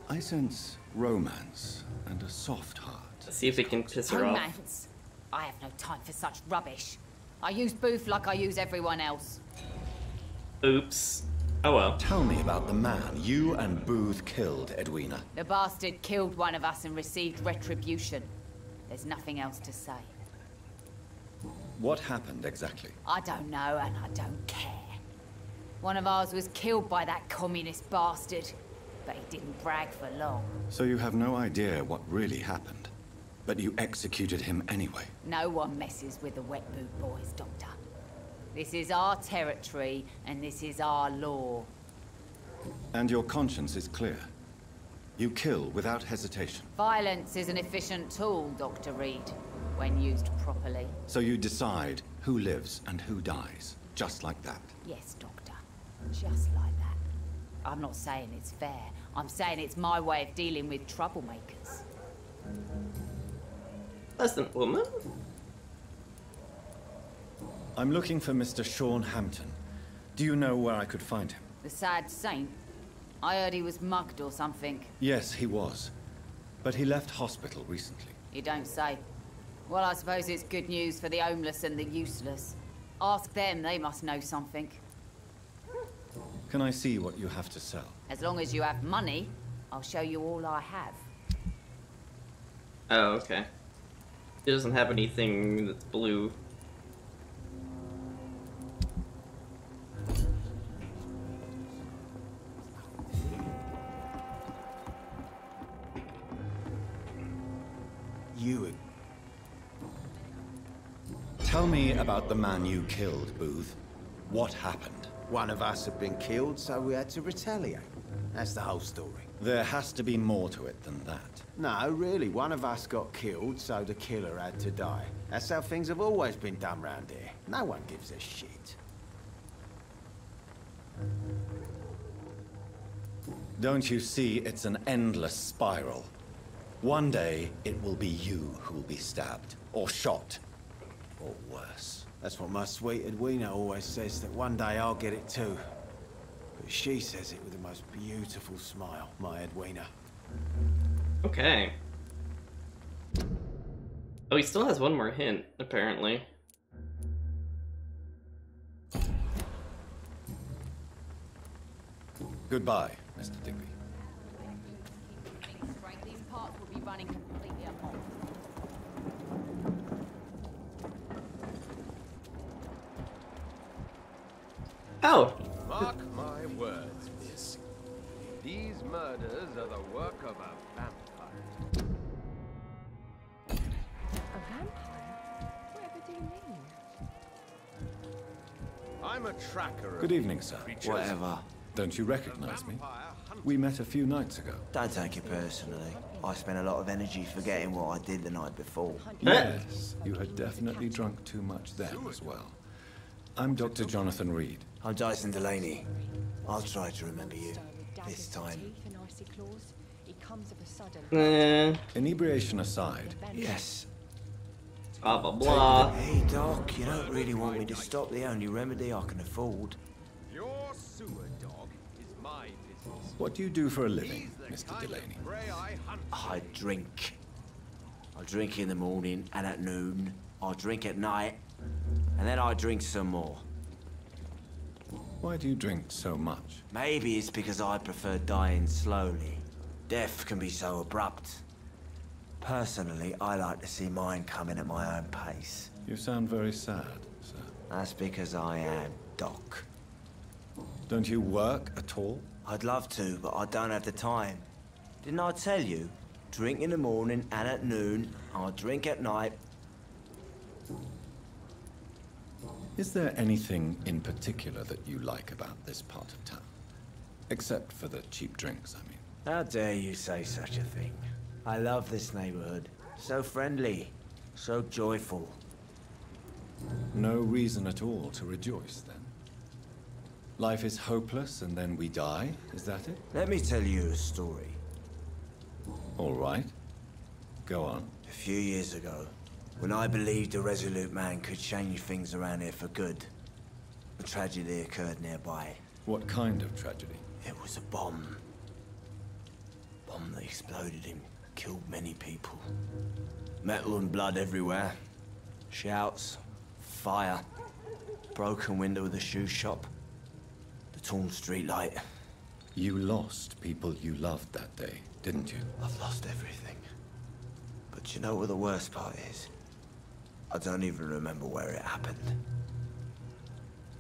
I sense romance and a soft heart. Let's see if we can piss her off. Romance? I have no time for such rubbish. I use Booth like I use everyone else. Oops. Oh well. Tell me about the man you and Booth killed, Edwina. The bastard killed one of us and received retribution. There's nothing else to say. What happened exactly? I don't know and I don't care. One of ours was killed by that communist bastard, but he didn't brag for long. So you have no idea what really happened, but you executed him anyway. No one messes with the Wet Boot Boys, Doctor. This is our territory, and this is our law. And your conscience is clear. You kill without hesitation. Violence is an efficient tool, Dr. Reed, when used properly. So you decide who lives and who dies, just like that. Yes, Doctor. Just like that. I'm not saying it's fair. I'm saying it's my way of dealing with troublemakers. Pleasant woman. I'm looking for Mr. Sean Hampton. Do you know where I could find him? The sad saint? I heard he was mugged or something. Yes, he was. But he left hospital recently. You don't say. Well, I suppose it's good news for the homeless and the useless. Ask them, they must know something. Can I see what you have to sell? As long as you have money, I'll show you all I have. Oh, okay. He doesn't have anything that's blue. You... Tell me about the man you killed, Booth. What happened? One of us had been killed, so we had to retaliate. That's the whole story. There has to be more to it than that. No, really, one of us got killed, so the killer had to die. That's how things have always been done round here. No one gives a shit. Don't you see it's an endless spiral? One day, it will be you who will be stabbed, or shot, or worse. That's what my sweet Edwina always says, that one day I'll get it too. But she says it with the most beautiful smile, my Edwina. Okay. Oh, he still has one more hint, apparently. Goodbye, Mr. Digby. These parts will be running completely amok. Oh! Mark my words, miss. These murders are the work of a vampire. A vampire? Whatever do you mean? I'm a tracker of Good evening, sir. creatures. Whatever. Don't you recognize me? We met a few nights ago. Don't take it personally. I spent a lot of energy forgetting what I did the night before. Yes, you had definitely drunk too much then as well. I'm Dr. Jonathan Reed. I'm Dyson Delaney. I'll try to remember you. This time. Inebriation aside. Yes. Blah blah blah. Hey, Doc, you don't really want me to stop the only remedy I can afford. Your sewer dog is my business. What do you do for a living, Mr. Delaney? I drink. I drink in the morning and at noon. I drink at night. And then I drink some more. Why do you drink so much? Maybe it's because I prefer dying slowly. Death can be so abrupt. Personally, I like to see mine coming at my own pace. You sound very sad, sir. That's because I am, Doc. Don't you work at all? I'd love to, but I don't have the time. Didn't I tell you? Drink in the morning and at noon. I'll drink at night. Is there anything in particular that you like about this part of town? Except for the cheap drinks, I mean. How dare you say such a thing? I love this neighborhood. So friendly. So joyful. No reason at all to rejoice, then? Life is hopeless and then we die, is that it? Let me tell you a story. All right. Go on. A few years ago, when I believed a resolute man could change things around here for good, a tragedy occurred nearby. What kind of tragedy? It was a bomb. Bomb that exploded and killed many people. Metal and blood everywhere. Shouts, fire, broken window of the shoe shop, the torn streetlight. You lost people you loved that day, didn't you? I've lost everything. But you know what the worst part is? I don't even remember where it happened.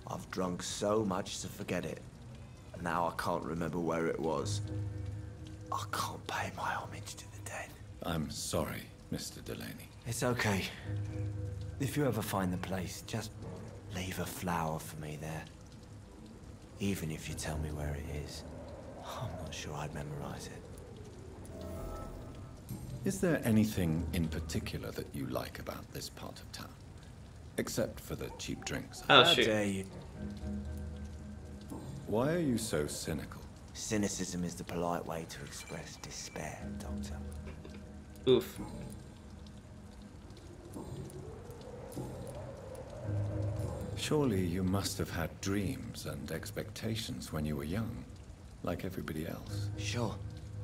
I've drunk so much to forget it. And now I can't remember where it was. I can't pay my homage to the dead. I'm sorry, Mr. Delaney. It's okay. If you ever find the place, just leave a flower for me there. Even if you tell me where it is. I'm not sure I'd memorize it. Is there anything in particular that you like about this part of town? Except for the cheap drinks. Oh, How shoot. dare you? Why are you so cynical? Cynicism is the polite way to express despair, Doctor. Oof. Surely you must have had dreams and expectations when you were young, like everybody else. Sure.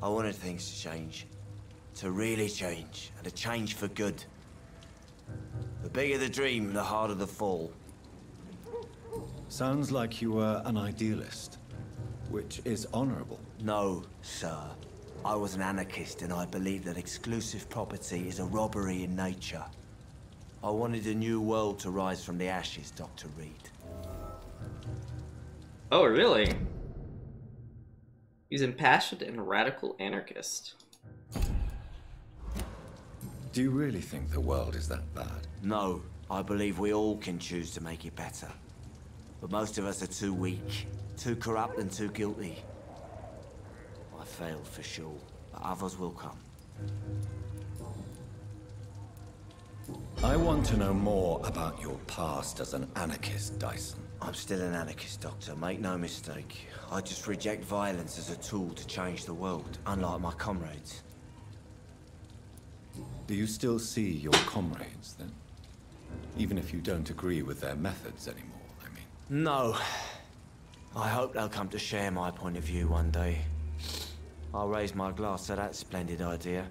I wanted things to change. To really change, and to change for good. The bigger the dream, the harder the fall. Sounds like you were an idealist, which is honorable. No, sir. I was an anarchist, and I believed that exclusive property is a robbery in nature. I wanted a new world to rise from the ashes, Dr. Reed. Oh, really? He's impassioned and radical anarchist. Do you really think the world is that bad? No, I believe we all can choose to make it better. But most of us are too weak, too corrupt and too guilty. I failed for sure, but others will come. I want to know more about your past as an anarchist, Dyson. I'm still an anarchist, Doctor, make no mistake. I just reject violence as a tool to change the world, unlike my comrades. Do you still see your comrades, then? Even if you don't agree with their methods anymore, I mean. No. I hope they'll come to share my point of view one day. I'll raise my glass to that splendid idea.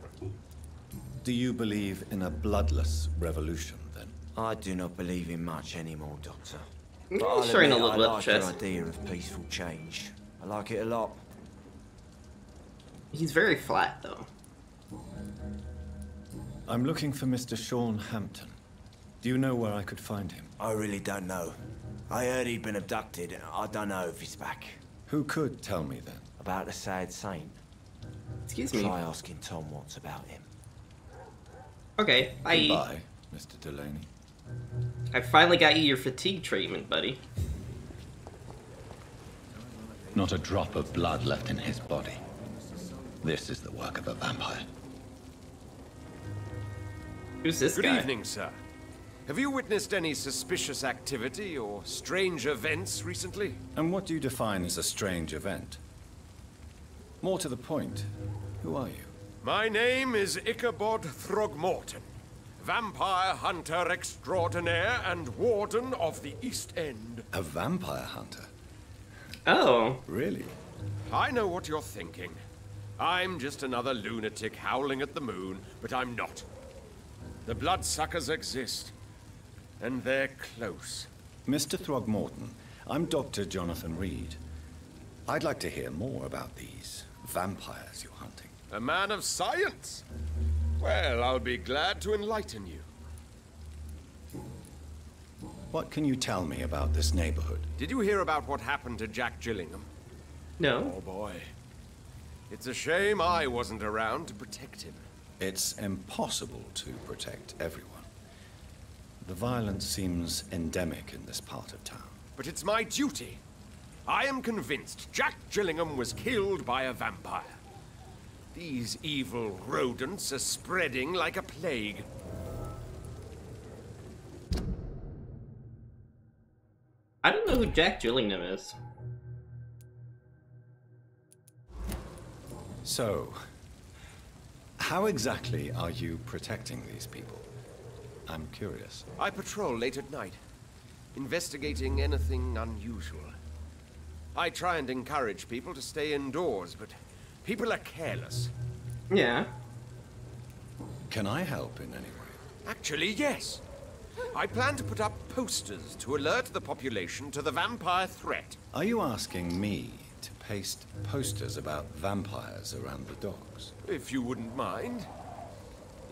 Do you believe in a bloodless revolution, then? I do not believe in much anymore, Doctor. Yeah, But I'll showing a admit little bit I of like your chest. idea of peaceful change. I like it a lot. He's very flat, though. I'm looking for Mr. Sean Hampton. Do you know where I could find him? I really don't know. I heard he'd been abducted, and I don't know if he's back. Who could tell me, then? About the sad saint. Excuse me. Try asking Tom what's about him. Okay, bye. Goodbye, Mr. Delaney. I finally got you your fatigue treatment, buddy. Not a drop of blood left in his body. This is the work of a vampire. Who's this Good guy? evening, sir. Have you witnessed any suspicious activity or strange events recently? And what do you define as a strange event? More to the point, who are you? My name is Ichabod Throgmorton, vampire hunter extraordinaire and warden of the East End. A vampire hunter? Oh. Really? I know what you're thinking. I'm just another lunatic howling at the moon, but I'm not. The bloodsuckers exist, and they're close. Mr. Throgmorton, I'm Dr. Jonathan Reed. I'd like to hear more about these vampires you're hunting. A man of science. Well, I'll be glad to enlighten you. What can you tell me about this neighborhood? Did you hear about what happened to Jack Gillingham? No. Oh boy. It's a shame I wasn't around to protect him. It's impossible to protect everyone. The violence seems endemic in this part of town. But it's my duty. I am convinced Jack Gillingham was killed by a vampire. These evil rodents are spreading like a plague. I don't know who Jack Gillingham is. So, how exactly are you protecting these people? I'm curious. I patrol late at night, investigating anything unusual. I try and encourage people to stay indoors, but people are careless. Yeah. Can I help in any way? Actually, yes. I plan to put up posters to alert the population to the vampire threat. Are you asking me to paste posters about vampires around the docks? If you wouldn't mind.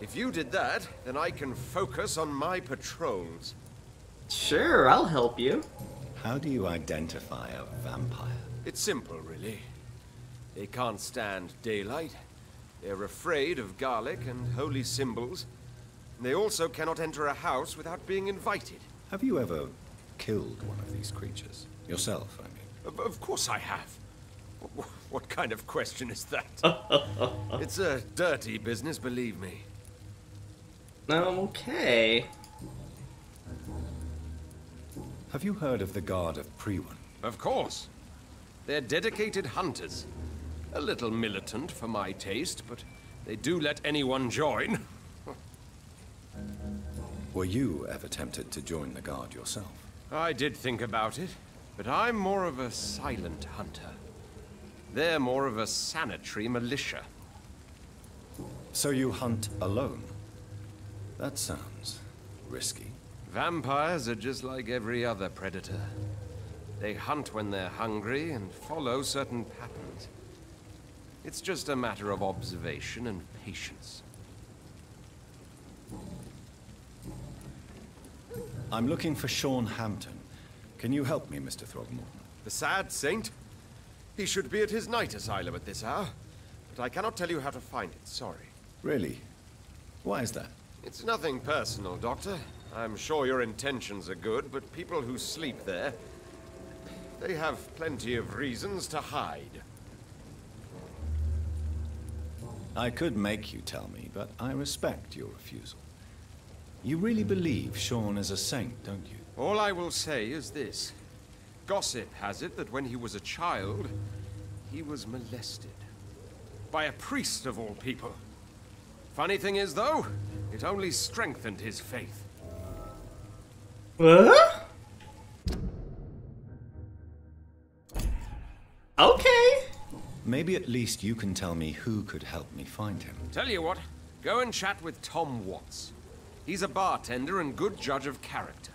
If you did that, then I can focus on my patrols. Sure, I'll help you. How do you identify a vampire? It's simple, really. They can't stand daylight. They're afraid of garlic and holy symbols. They also cannot enter a house without being invited. Have you ever killed one of these creatures? Yourself, I mean. Of course I have. What kind of question is that? It's a dirty business, believe me. Okay. Have you heard of the Guard of Priwen? Of course. They're dedicated hunters. A little militant for my taste, but they do let anyone join. Were you ever tempted to join the Guard yourself? I did think about it, but I'm more of a silent hunter. They're more of a sanitary militia. So you hunt alone? That sounds risky. Vampires are just like every other predator. They hunt when they're hungry and follow certain patterns. It's just a matter of observation and patience. I'm looking for Sean Hampton. Can you help me, Mr. Throgmorton? The sad saint? He should be at his night asylum at this hour. But I cannot tell you how to find it, sorry. Really? Why is that? It's nothing personal, Doctor. I'm sure your intentions are good, but people who sleep there, they have plenty of reasons to hide. I could make you tell me, but I respect your refusal. You really believe Sean is a saint, don't you? All I will say is this. Gossip has it that when he was a child, he was molested. By a priest of all people. Funny thing is, though, it only strengthened his faith. What? Okay. Maybe at least you can tell me who could help me find him. Tell you what, go and chat with Tom Watts. He's a bartender and good judge of character.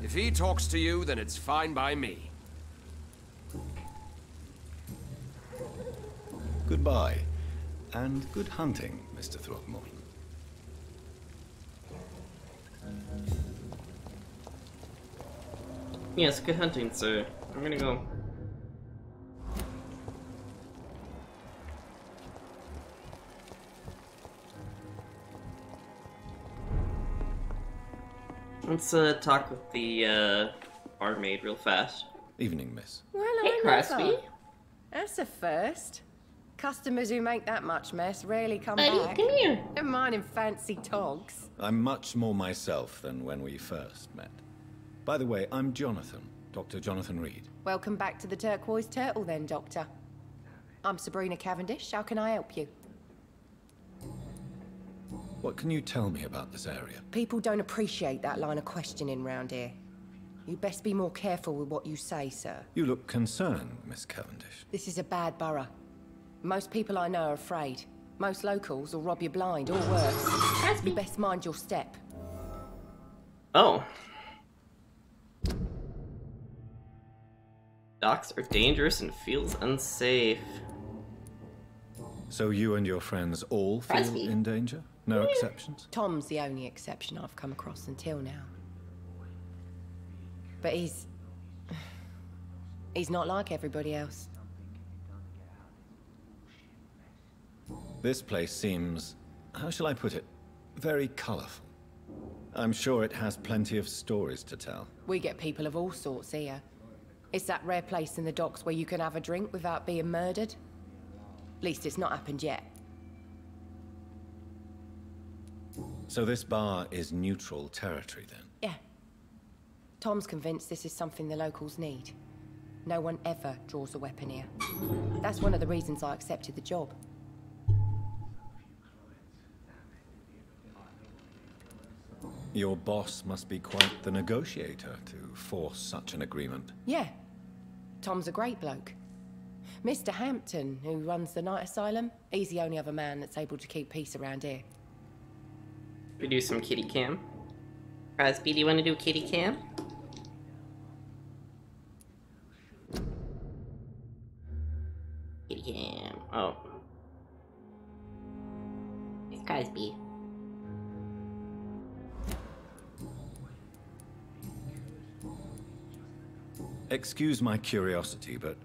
If he talks to you, then it's fine by me. Goodbye, and good hunting, Mr. Throgmorton. Yes, good hunting, sir. I'm gonna go. Let's talk with the barmaid real fast. Evening, miss. Well, Hey, I Crosby. never. That's a first. Customers who make that much mess rarely come Buddy, back. come here. Never mind in fancy togs. I'm much more myself than when we first met. By the way, I'm Jonathan, Dr. Jonathan Reed. Welcome back to the Turquoise Turtle then, Doctor. I'm Sabrina Cavendish. How can I help you? What can you tell me about this area? People don't appreciate that line of questioning round here. You best be more careful with what you say, sir. You look concerned, Miss Cavendish. This is a bad borough. Most people I know are afraid. Most locals will rob you blind, or worse. You best mind your step. Oh. Docks are dangerous and feels unsafe. So you and your friends all feel Crosby. in danger? No exceptions? Tom's the only exception I've come across until now. But he's not like everybody else. This place seems, how shall I put it, very colorful. I'm sure it has plenty of stories to tell. We get people of all sorts here. It's that rare place in the docks where you can have a drink without being murdered. At least it's not happened yet. So this bar is neutral territory then? Yeah. Tom's convinced this is something the locals need. No one ever draws a weapon here. That's one of the reasons I accepted the job. Your boss must be quite the negotiator to force such an agreement. Yeah. Tom's a great bloke. Mr. Hampton, who runs the night asylum, he's the only other man that's able to keep peace around here. We do some kitty cam. Crosby, do you want to do kitty cam? Kitty cam. Oh. It's Crosby. Excuse my curiosity, but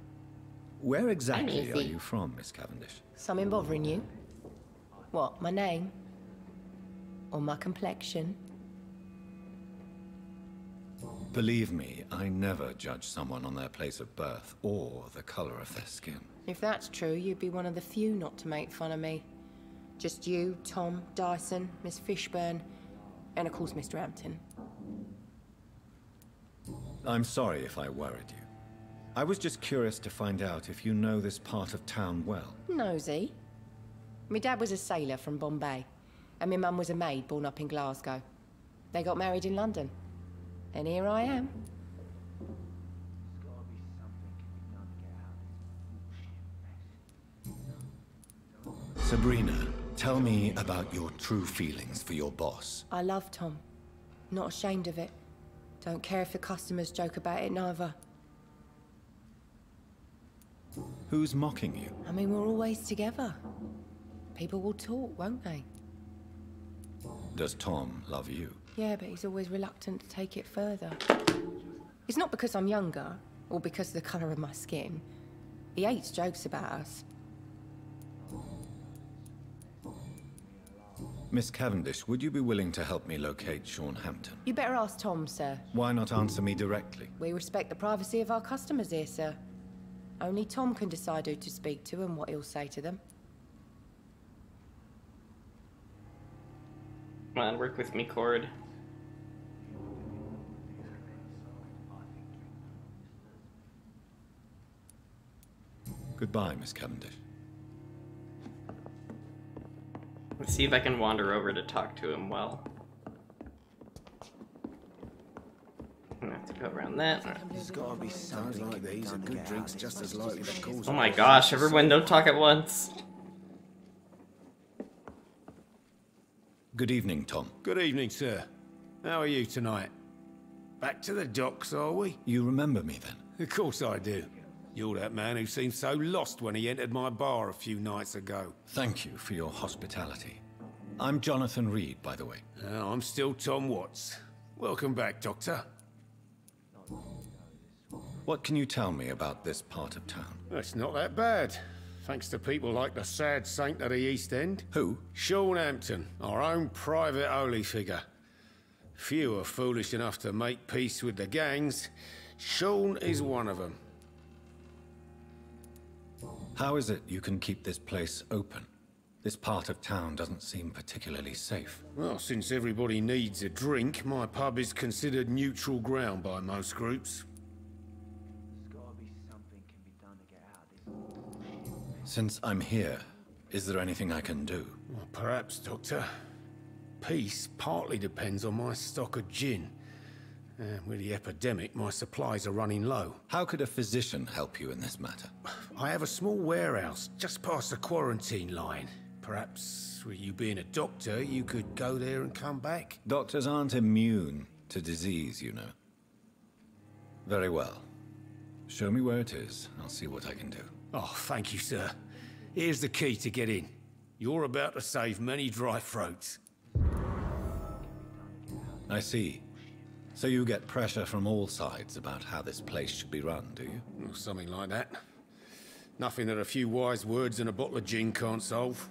where exactly are you from, Miss Cavendish? Something bothering you? What, my name? Or my complexion? Believe me, I never judge someone on their place of birth or the color of their skin. If that's true, you'd be one of the few not to make fun of me. Just you, Tom, Dyson, Miss Fishburne, and of course Mr. Hampton. I'm sorry if I worried you. I was just curious to find out if you know this part of town well. Nosy. My dad was a sailor from Bombay, and my mum was a maid born up in Glasgow. They got married in London. And here I am. Sabrina, tell me about your true feelings for your boss. I love Tom. Not ashamed of it. Don't care if the customers joke about it, neither. Who's mocking you? I mean, we're always together. People will talk, won't they? Does Tom love you? Yeah, but he's always reluctant to take it further. It's not because I'm younger, or because of the colour of my skin. He hates jokes about us. Miss Cavendish, would you be willing to help me locate Sean Hampton? You better ask Tom, sir. Why not answer me directly? We respect the privacy of our customers here, sir. Only Tom can decide who to speak to and what he'll say to them. Come on, work with me, Cord. Goodbye, Miss Cavendish. Let's see if I can wander over to talk to him well. I'm gonna have to go around that. There's gotta be something like these, and good drinks just as likely to cause. Oh my gosh, everyone don't talk at once. Good evening, Tom. Good evening, sir. How are you tonight? Back to the docks, are we? You remember me then? Of course I do. You're that man who seemed so lost when he entered my bar a few nights ago. Thank you for your hospitality. I'm Jonathan Reed, by the way. I'm still Tom Watts. Welcome back, Doctor. What can you tell me about this part of town? It's not that bad. Thanks to people like the sad saint of the East End. Who? Sean Hampton, our own private holy figure. Few are foolish enough to make peace with the gangs. Sean is one of them. How is it you can keep this place open? This part of town doesn't seem particularly safe. Well, since everybody needs a drink, my pub is considered neutral ground by most groups. Since I'm here, is there anything I can do? Well, perhaps, Doctor. Peace partly depends on my stock of gin. With the epidemic, my supplies are running low. How could a physician help you in this matter? I have a small warehouse just past the quarantine line. Perhaps, with you being a doctor, you could go there and come back? Doctors aren't immune to disease, you know. Very well. Show me where it is. I'll see what I can do. Oh, thank you, sir. Here's the key to get in. You're about to save many dry throats. I see. So you get pressure from all sides about how this place should be run, do you? Or something like that. Nothing that a few wise words and a bottle of gin can't solve.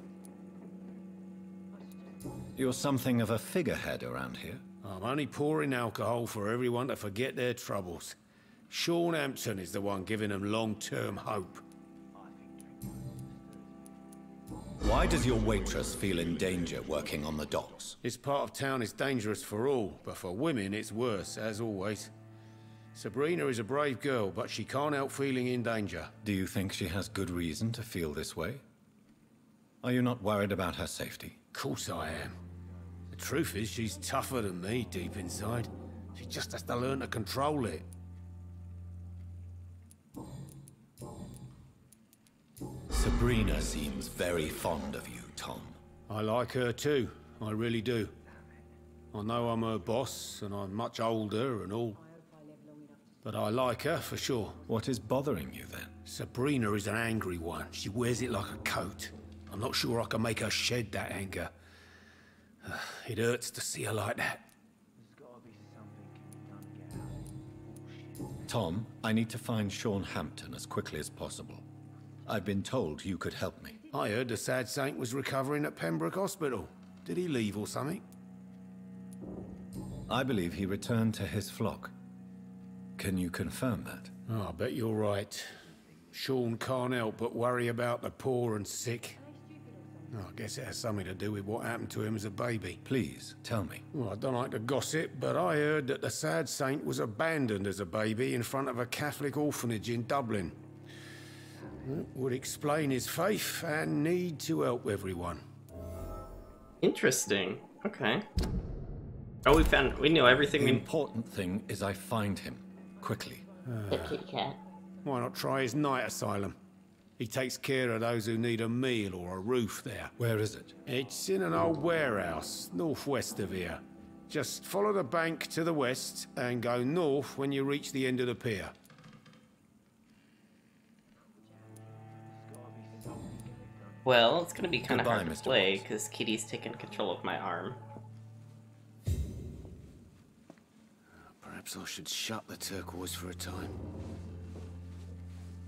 You're something of a figurehead around here. I'm only pouring alcohol for everyone to forget their troubles. Sean Hampton is the one giving them long-term hope. Why does your waitress feel in danger working on the docks? This part of town is dangerous for all, but for women it's worse, as always. Sabrina is a brave girl, but she can't help feeling in danger. Do you think she has good reason to feel this way? Are you not worried about her safety? Of course I am. The truth is, she's tougher than me deep inside. She just has to learn to control it. Sabrina seems very fond of you, Tom. I like her too, I really do. I know I'm her boss, and I'm much older and all. But I like her, for sure. What is bothering you, then? Sabrina is an angry one. She wears it like a coat. I'm not sure I can make her shed that anger. It hurts to see her like that. Tom, I need to find Sean Hampton as quickly as possible. I've been told you could help me. I heard the sad saint was recovering at Pembroke Hospital. Did he leave or something? I believe he returned to his flock. Can you confirm that? Oh, I bet you're right. Sean can't help but worry about the poor and sick. Oh, I guess it has something to do with what happened to him as a baby. Please, tell me. Well, I don't like to gossip, but I heard that the sad saint was abandoned as a baby in front of a Catholic orphanage in Dublin. That would explain his faith and need to help everyone. Interesting. Okay. Oh, we know everything. The important thing is I find him. Quickly. The kitty cat. Why not try his night asylum? He takes care of those who need a meal or a roof there. Where is it? It's in an old warehouse, northwest of here. Just follow the bank to the west and go north when you reach the end of the pier. Well, it's gonna be kind of hard to Mr. play because Kitty's taking control of my arm. Perhaps I should shut the turquoise for a time.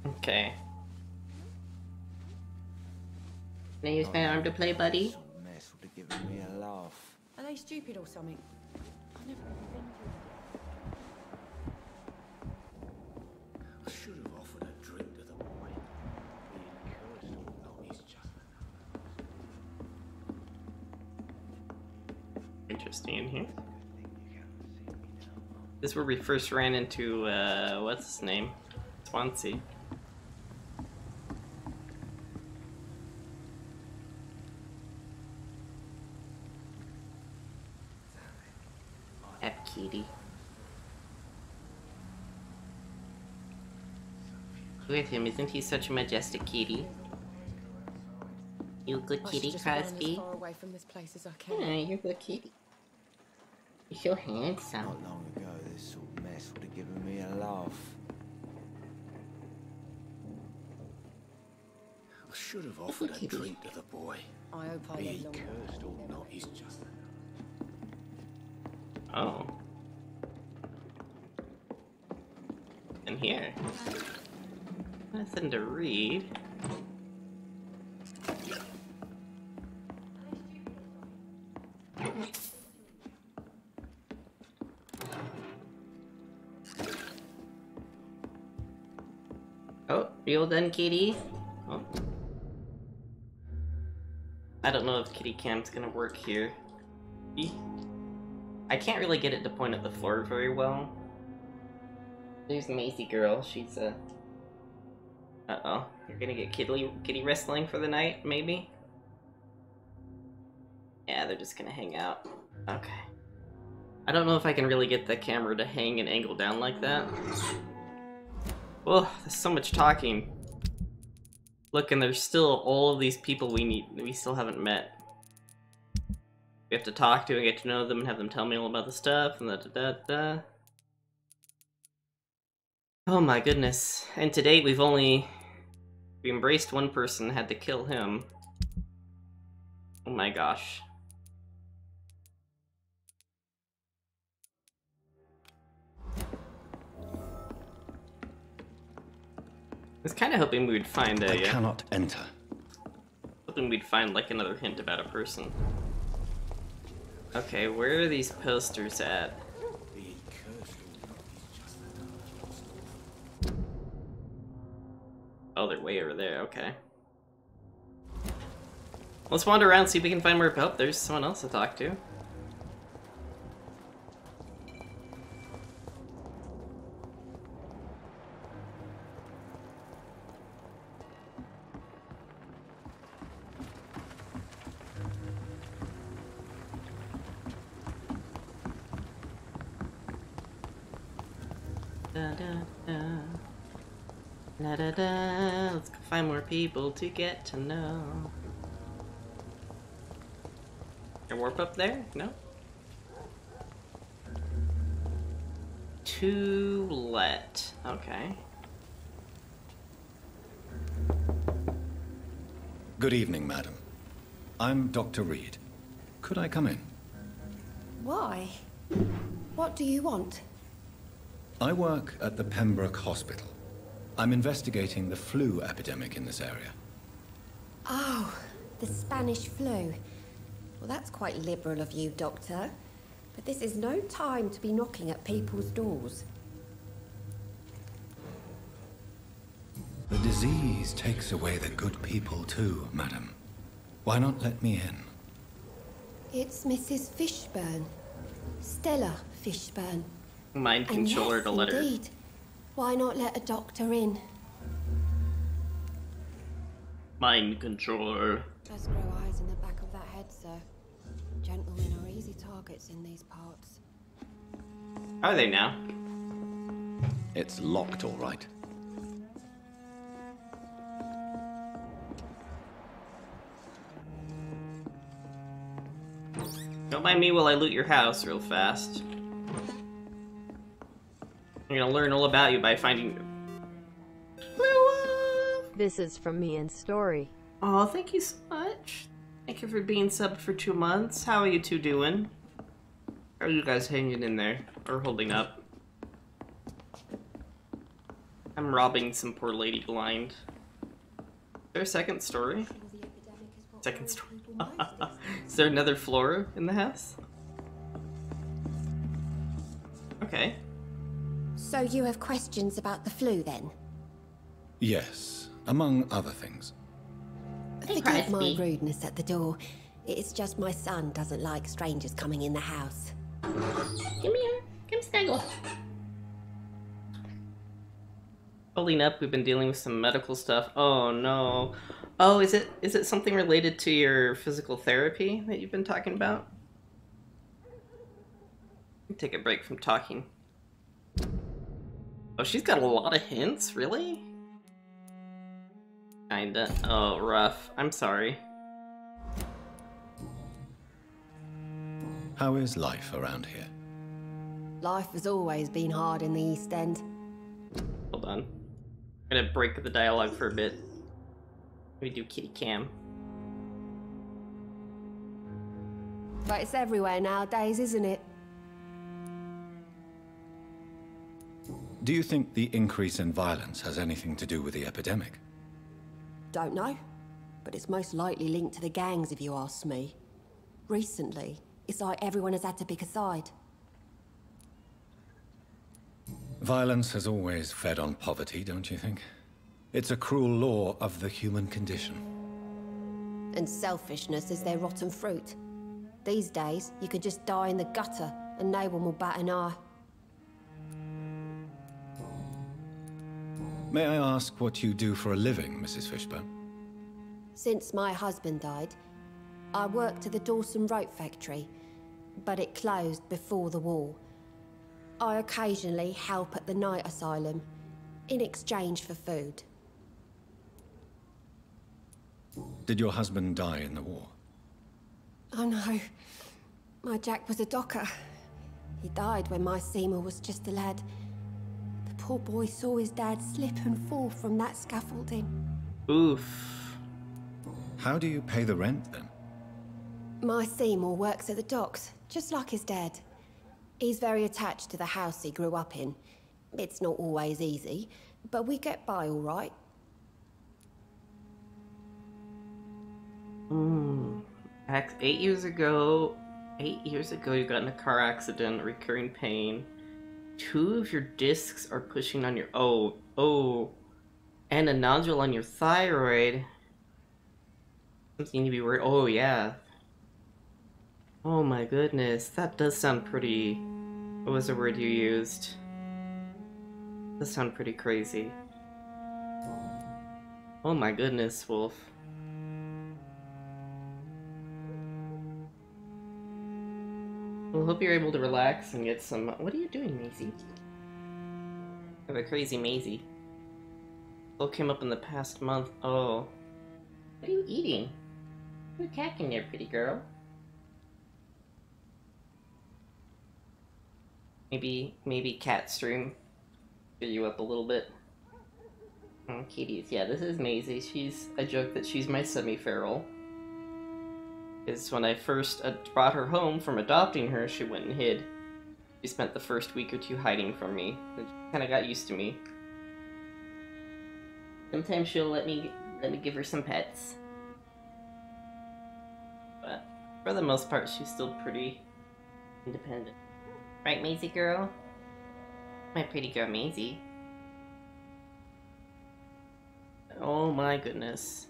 Okay. Can I use my arm to play, buddy? Mess would have given me a laugh. Are they stupid or something? I've never been I should have offered a drink to the boy. Being cursed or not, he's just... Interesting in here. This is where we first ran into, what's his name? Swansea. F kitty. Look at him, isn't he such a majestic kitty? You good kitty, Crosby? As far away from this place as I can. Yeah, you're a good kitty. You're so handsome. Not long ago, this sort of mess would have given me a laugh. I should have offered a drink to the boy. I hope I Be live he long cursed or not, he's just... Oh. In here. Nothing to read. Oh, you done, kitty? Oh. I don't know if kitty cam's gonna work here. I can't really get it to point at the floor very well. There's Maisie girl, she's a... Uh-oh. You're gonna get kitty wrestling for the night, maybe? Yeah, they're just gonna hang out. Okay. I don't know if I can really get the camera to hang and angle down like that. Oh, there's so much talking. Look, and there's still all of these people we still haven't met. We have to talk to and get to know them and have them tell me all about the stuff and da-da-da-da. Oh my goodness. And to date we embraced one person, had to kill him. Oh my gosh. I was kind of hoping we would find a... I cannot enter. Hoping we'd find, like, another hint about a person. Okay, where are these posters at? Oh, they're way over there, okay. Let's wander around, see if we can find more... Oh, there's someone else to talk to. Da, da, da. Da, da, da. Let's go find more people to get to know. Can I warp up there? No? To let. Okay. Good evening, madam. I'm Dr. Reed. Could I come in? Why? What do you want? I work at the Pembroke Hospital. I'm investigating the flu epidemic in this area. Oh, the Spanish flu. Well, that's quite liberal of you, Doctor. But this is no time to be knocking at people's doors. The disease takes away the good people too, madam. Why not let me in? It's Mrs. Fishburne. Stella Fishburne. Mind controller to let her. Indeed. Why not let a doctor in? Mind controller. Just grow eyes in the back of that head, sir. Gentlemen are easy targets in these parts. Are they now? It's locked, all right. Don't mind me while I loot your house real fast. I'm gonna learn all about you by finding... This is from me and Story. Oh, thank you so much. Thank you for being subbed for 2 months. How are you two doing? How are you guys hanging in there? Or holding up? I'm robbing some poor lady blind. Is there a second story? Second story. Is there another floor in the house? Okay. So you have questions about the flu, then? Yes, among other things. Forgive my rudeness at the door. It's just my son doesn't like strangers coming in the house. Come here. Come snuggle. Holding up, we've been dealing with some medical stuff. Oh no. Oh, is it something related to your physical therapy that you've been talking about? Take a break from talking. Oh, she's got a lot of hints, really? Kinda. Oh, rough. I'm sorry. How is life around here? Life has always been hard in the East End. Hold on. I'm gonna break the dialogue for a bit. Let me do kitty cam. But it's everywhere nowadays, isn't it? Do you think the increase in violence has anything to do with the epidemic? Don't know. But it's most likely linked to the gangs, if you ask me. Recently, it's like everyone has had to pick a side. Violence has always fed on poverty, don't you think? It's a cruel law of the human condition. And selfishness is their rotten fruit. These days, you could just die in the gutter and no one will bat an eye. May I ask what you do for a living, Mrs. Fishburne? Since my husband died, I worked at the Dawson Rope factory, but it closed before the war. I occasionally help at the night asylum, in exchange for food. Did your husband die in the war? Oh no, my Jack was a docker. He died when my Seymour was just a lad. The poor boy saw his dad slip and fall from that scaffolding. Oof. How do you pay the rent, then? My Seymour works at the docks, just like his dad. He's very attached to the house he grew up in. It's not always easy, but we get by all right. 8 years ago, you got in a car accident, recurring pain. 2 of your discs are pushing on your... Oh. And a nodule on your thyroid. Something to be worried... Oh, yeah. Oh my goodness, that does sound pretty... What was the word you used? Does sound pretty crazy. Oh my goodness, Wolf. Well, hope you're able to relax and get some... What are you doing, Maisie? I have a crazy Maisie. All came up in the past month. Oh. What are you eating? You're attacking there, pretty girl. Maybe cat stream. Cheer you up a little bit. Oh, kitties. Yeah, this is Maisie. I joke that she's my semi-feral. Because when I first brought her home from adopting her, she went and hid. She spent the first week or 2 hiding from me. She kind of got used to me. Sometimes she'll let me give her some pets. But for the most part, she's still pretty independent. Right, Maisie girl? My pretty girl, Maisie. Oh my goodness.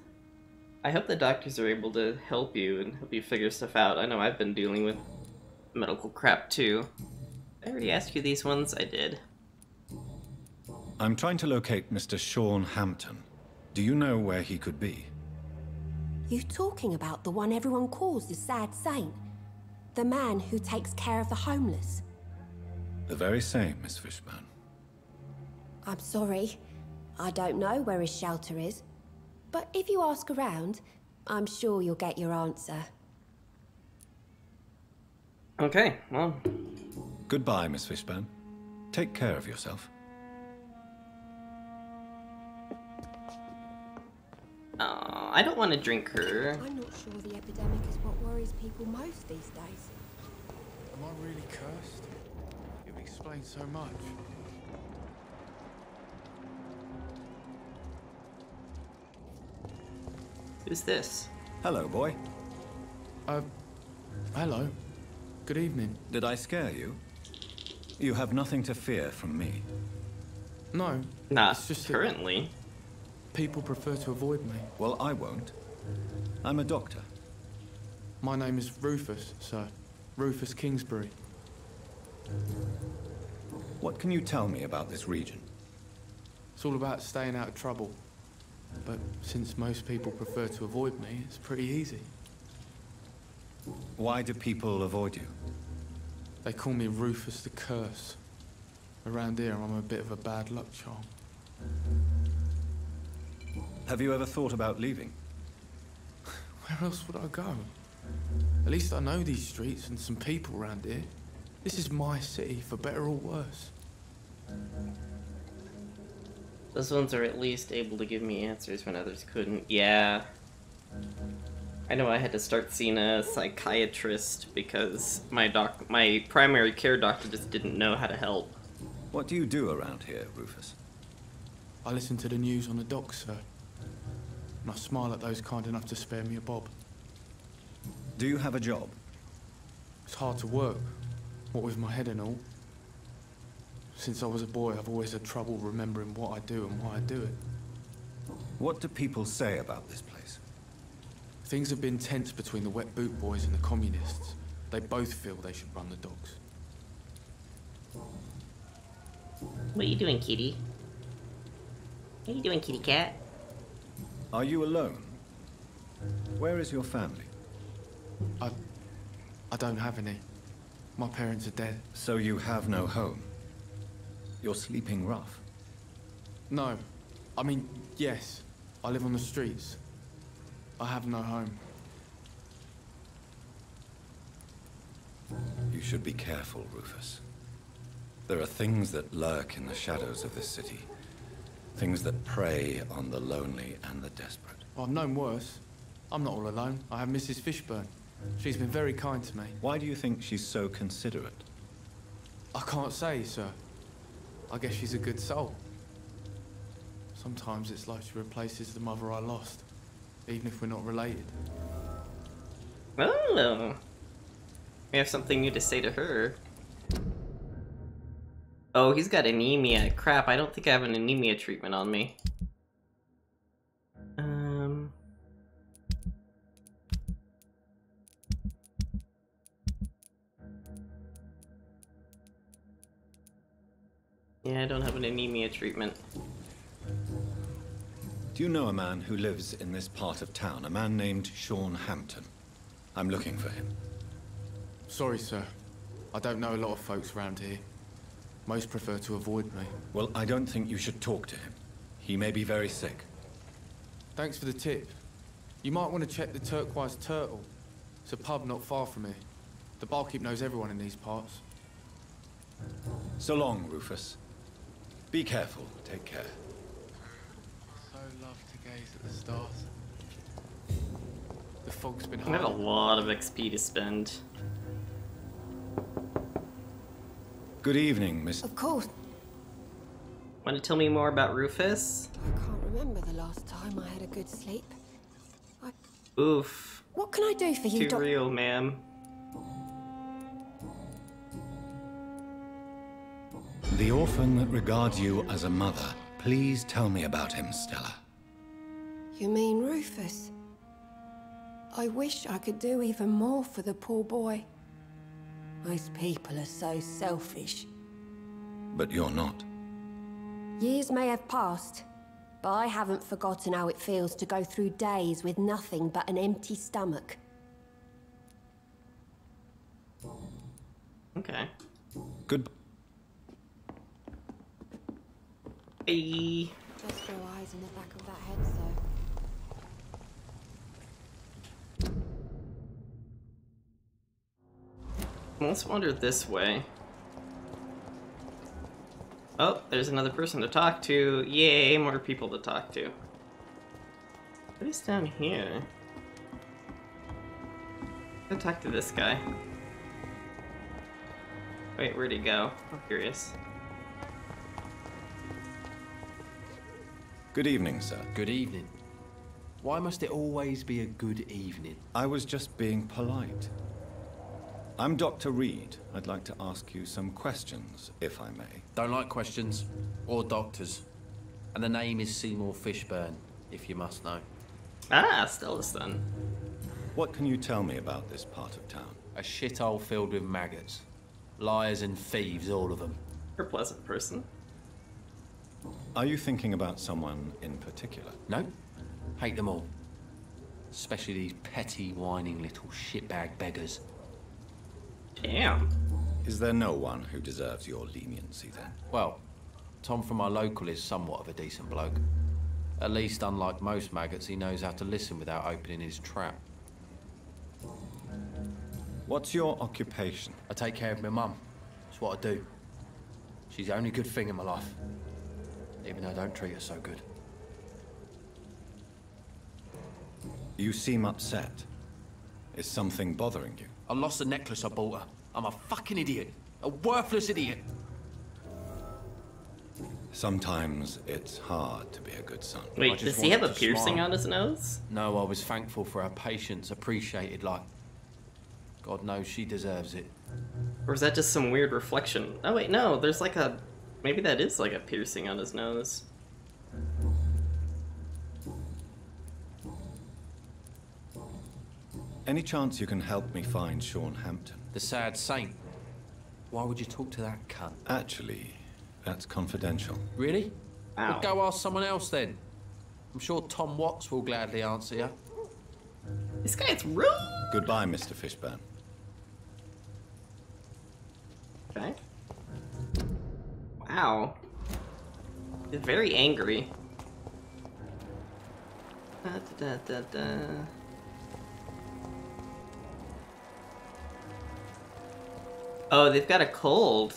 I hope the doctors are able to help you and help you figure stuff out. I know I've been dealing with medical crap too. Did I already ask you these ones? I did. I'm trying to locate Mr. Sean Hampton. Do you know where he could be? You talking about the one everyone calls the sad saint? The man who takes care of the homeless? The very same, Miss Fishburne. I'm sorry. I don't know where his shelter is. But if you ask around, I'm sure you'll get your answer. Okay, well. Goodbye, Miss Fishburne. Take care of yourself. I don't want to drink her. I'm not sure the epidemic is what worries people most these days. Am I really cursed? You've explained so much. Who's this? Hello, boy. Hello. Good evening. Did I scare you? You have nothing to fear from me. No. Not it's just currently. People prefer to avoid me. Well, I won't. I'm a doctor. My name is Rufus, sir. Rufus Kingsbury. What can you tell me about this region? It's all about staying out of trouble. But since most people prefer to avoid me, it's pretty easy. Why do people avoid you? They call me Rufus the Curse. Around here, I'm a bit of a bad luck charm. Have you ever thought about leaving? Where else would I go? At least I know these streets and some people around here. This is my city, for better or worse. Those ones are at least able to give me answers when others couldn't. Yeah. I know I had to start seeing a psychiatrist because my primary care doctor just didn't know how to help. What do you do around here, Rufus? I listen to the news on the docks, sir. And I smile at those kind enough to spare me a bob. Do you have a job? It's hard to work, what with my head and all. Since I was a boy, I've always had trouble remembering what I do and why I do it. What do people say about this place? Things have been tense between the wet boot boys and the communists. They both feel they should run the docks. What are you doing, kitty? What are you doing, kitty cat? Are you alone? Where is your family? I don't have any. My parents are dead. So you have no home? You're sleeping rough? No. I mean, yes. I live on the streets. I have no home. You should be careful, Rufus. There are things that lurk in the shadows of this city. Things that prey on the lonely and the desperate. I've known worse. I'm not all alone. I have Mrs. Fishburne. She's been very kind to me. Why do you think she's so considerate? I can't say, sir. I guess she's a good soul. Sometimes it's like she replaces the mother I lost, even if we're not related. Oh. We have something new to say to her. Oh, he's got anemia. Crap, I don't think I have an anemia treatment on me. Yeah, I don't have an anemia treatment. Do you know a man who lives in this part of town? A man named Sean Hampton. I'm looking for him. Sorry, sir. I don't know a lot of folks around here. Most prefer to avoid me. Well, I don't think you should talk to him. He may be very sick. Thanks for the tip. You might want to check the Turquoise Turtle. It's a pub not far from here. The barkeep knows everyone in these parts. So long, Rufus. Be careful. Take care. So love to gaze at the stars. The fog's been I have a lot of XP to spend. Good evening, Miss... Of course. Want to tell me more about Rufus? I can't remember the last time I had a good sleep. Oof. What can I do for you, Too real, ma'am. The orphan that regards you as a mother. Please tell me about him, Stella. You mean Rufus? I wish I could do even more for the poor boy. Most people are so selfish. But you're not. Years may have passed, but I haven't forgotten how it feels to go through days with nothing but an empty stomach. Okay. Good. Hey. Just grow eyes in the back of that head, sir. Let's wander this way. Oh, there's another person to talk to. Yay, more people to talk to. What is down here? Go talk to this guy. Wait, where'd he go? I'm curious. Good evening, sir. Good evening. Why must it always be a good evening? I was just being polite. I'm Dr. Reed. I'd like to ask you some questions, if I may. Don't like questions, or doctors. And the name is Seymour Fishburne, if you must know. Ah, Stella's son. What can you tell me about this part of town? A shithole filled with maggots. Liars and thieves, all of them. You're a pleasant person. Are you thinking about someone in particular? No. Hate them all. Especially these petty, whining little shitbag beggars. Damn. Is there no one who deserves your leniency then? Well, Tom from our local is somewhat of a decent bloke. At least, unlike most maggots, he knows how to listen without opening his trap. What's your occupation? I take care of my mum. That's what I do. She's the only good thing in my life. Even though I don't treat her so good. You seem upset. Is something bothering you? I lost the necklace I bought her. I'm a fucking idiot. A worthless idiot. Sometimes it's hard to be a good son. Wait, does he have a piercing on his nose? No, I was thankful for her patience, appreciated like... God knows she deserves it. Or is that just some weird reflection? Oh wait, no, there's like a... Maybe that is like a piercing on his nose. Any chance you can help me find Sean Hampton? The sad saint. Why would you talk to that cunt? Actually, that's confidential. Really? Wow. Well, go ask someone else then. I'm sure Tom Watts will gladly answer you. This guy's rude. Goodbye, Mr. Fishburne. Okay. Wow. He's very angry. Da, da, da, da. Oh, they've got a cold.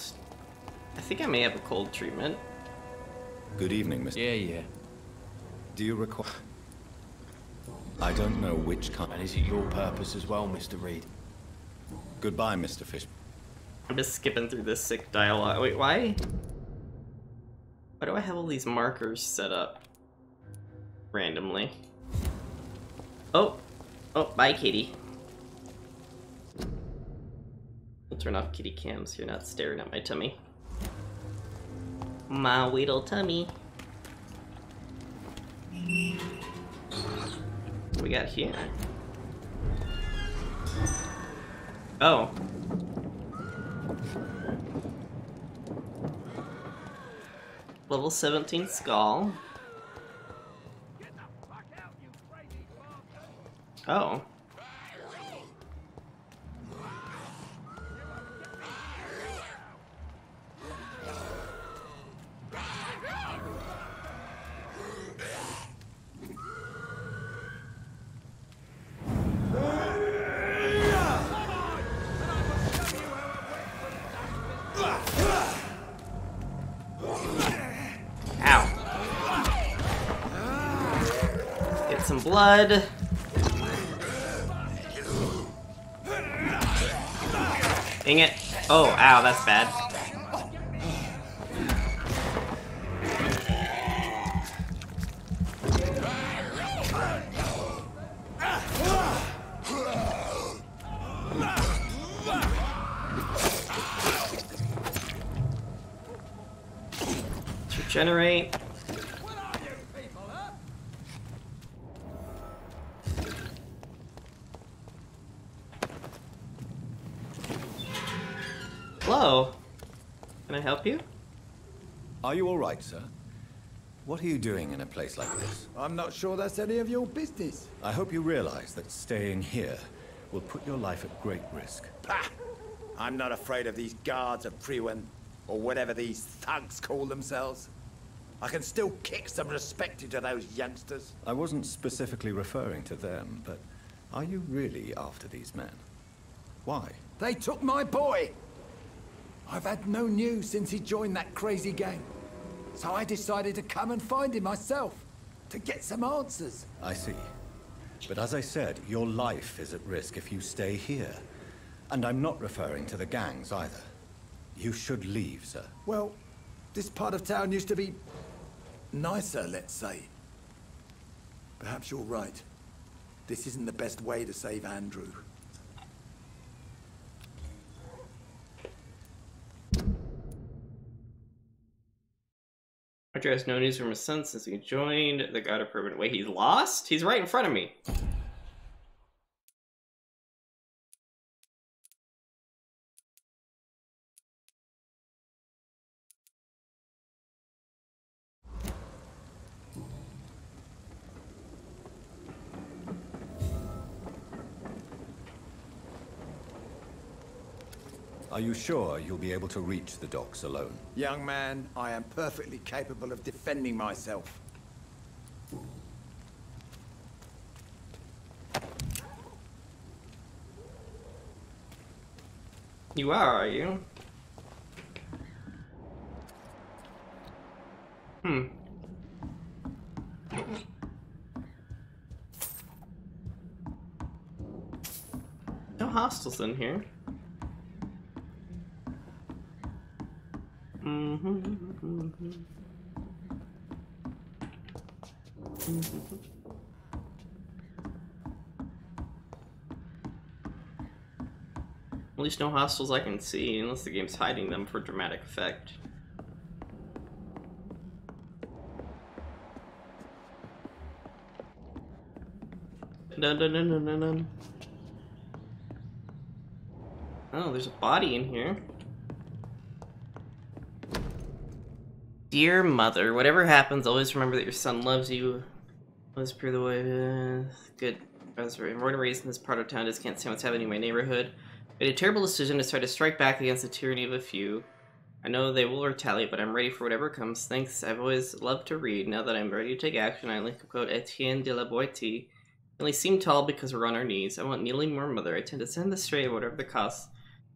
I think I may have a cold treatment. Good evening, Mr. Yeah. Do you require... I don't know which kind. And is it your purpose as well, Mr. Reed? Goodbye, Mr. Fish. I'm just skipping through this sick dialogue. Wait, why? Why do I have all these markers set up randomly? Oh, bye, kitty. We'll turn off kitty cams so you're not staring at my tummy. My little tummy. What we got here? Oh. Level 17 skull. Oh. Some blood. Dang it. Oh, ow, that's bad. Regenerate. Hello. Can I help you? Are you all right, sir? What are you doing in a place like this? I'm not sure that's any of your business. I hope you realize that staying here will put your life at great risk. Pah! I'm not afraid of these guards of Priwen, or whatever these thugs call themselves. I can still kick some respect into those youngsters. I wasn't specifically referring to them, but are you really after these men? Why? They took my boy! I've had no news since he joined that crazy gang. So I decided to come and find him myself, to get some answers. I see. But as I said, your life is at risk if you stay here. And I'm not referring to the gangs either. You should leave, sir. Well, this part of town used to be nicer, let's say. Perhaps you're right. This isn't the best way to save Andrew. Archer has no news from his son since he joined the God of Permanent. Wait, he's lost? He's right in front of me. Are you sure you'll be able to reach the docks alone? Young man, I am perfectly capable of defending myself. You are you? No hostiles in here. At least no hostiles I can see, unless the game's hiding them for dramatic effect. Dun, dun, dun, dun, dun, dun. Oh, there's a body in here. Dear mother, whatever happens, always remember that your son loves you. Let's prove the way. Good. I was born and raised in this part of town. Just can't stand what's happening in my neighborhood. I made a terrible decision to try to strike back against the tyranny of a few. I know they will retaliate, but I'm ready for whatever comes. Thanks. I've always loved to read. Now that I'm ready to take action, I link a quote Etienne de la Boétie. We only seem tall because we're on our knees. I want kneeling more mother. I tend to send astray whatever the cost.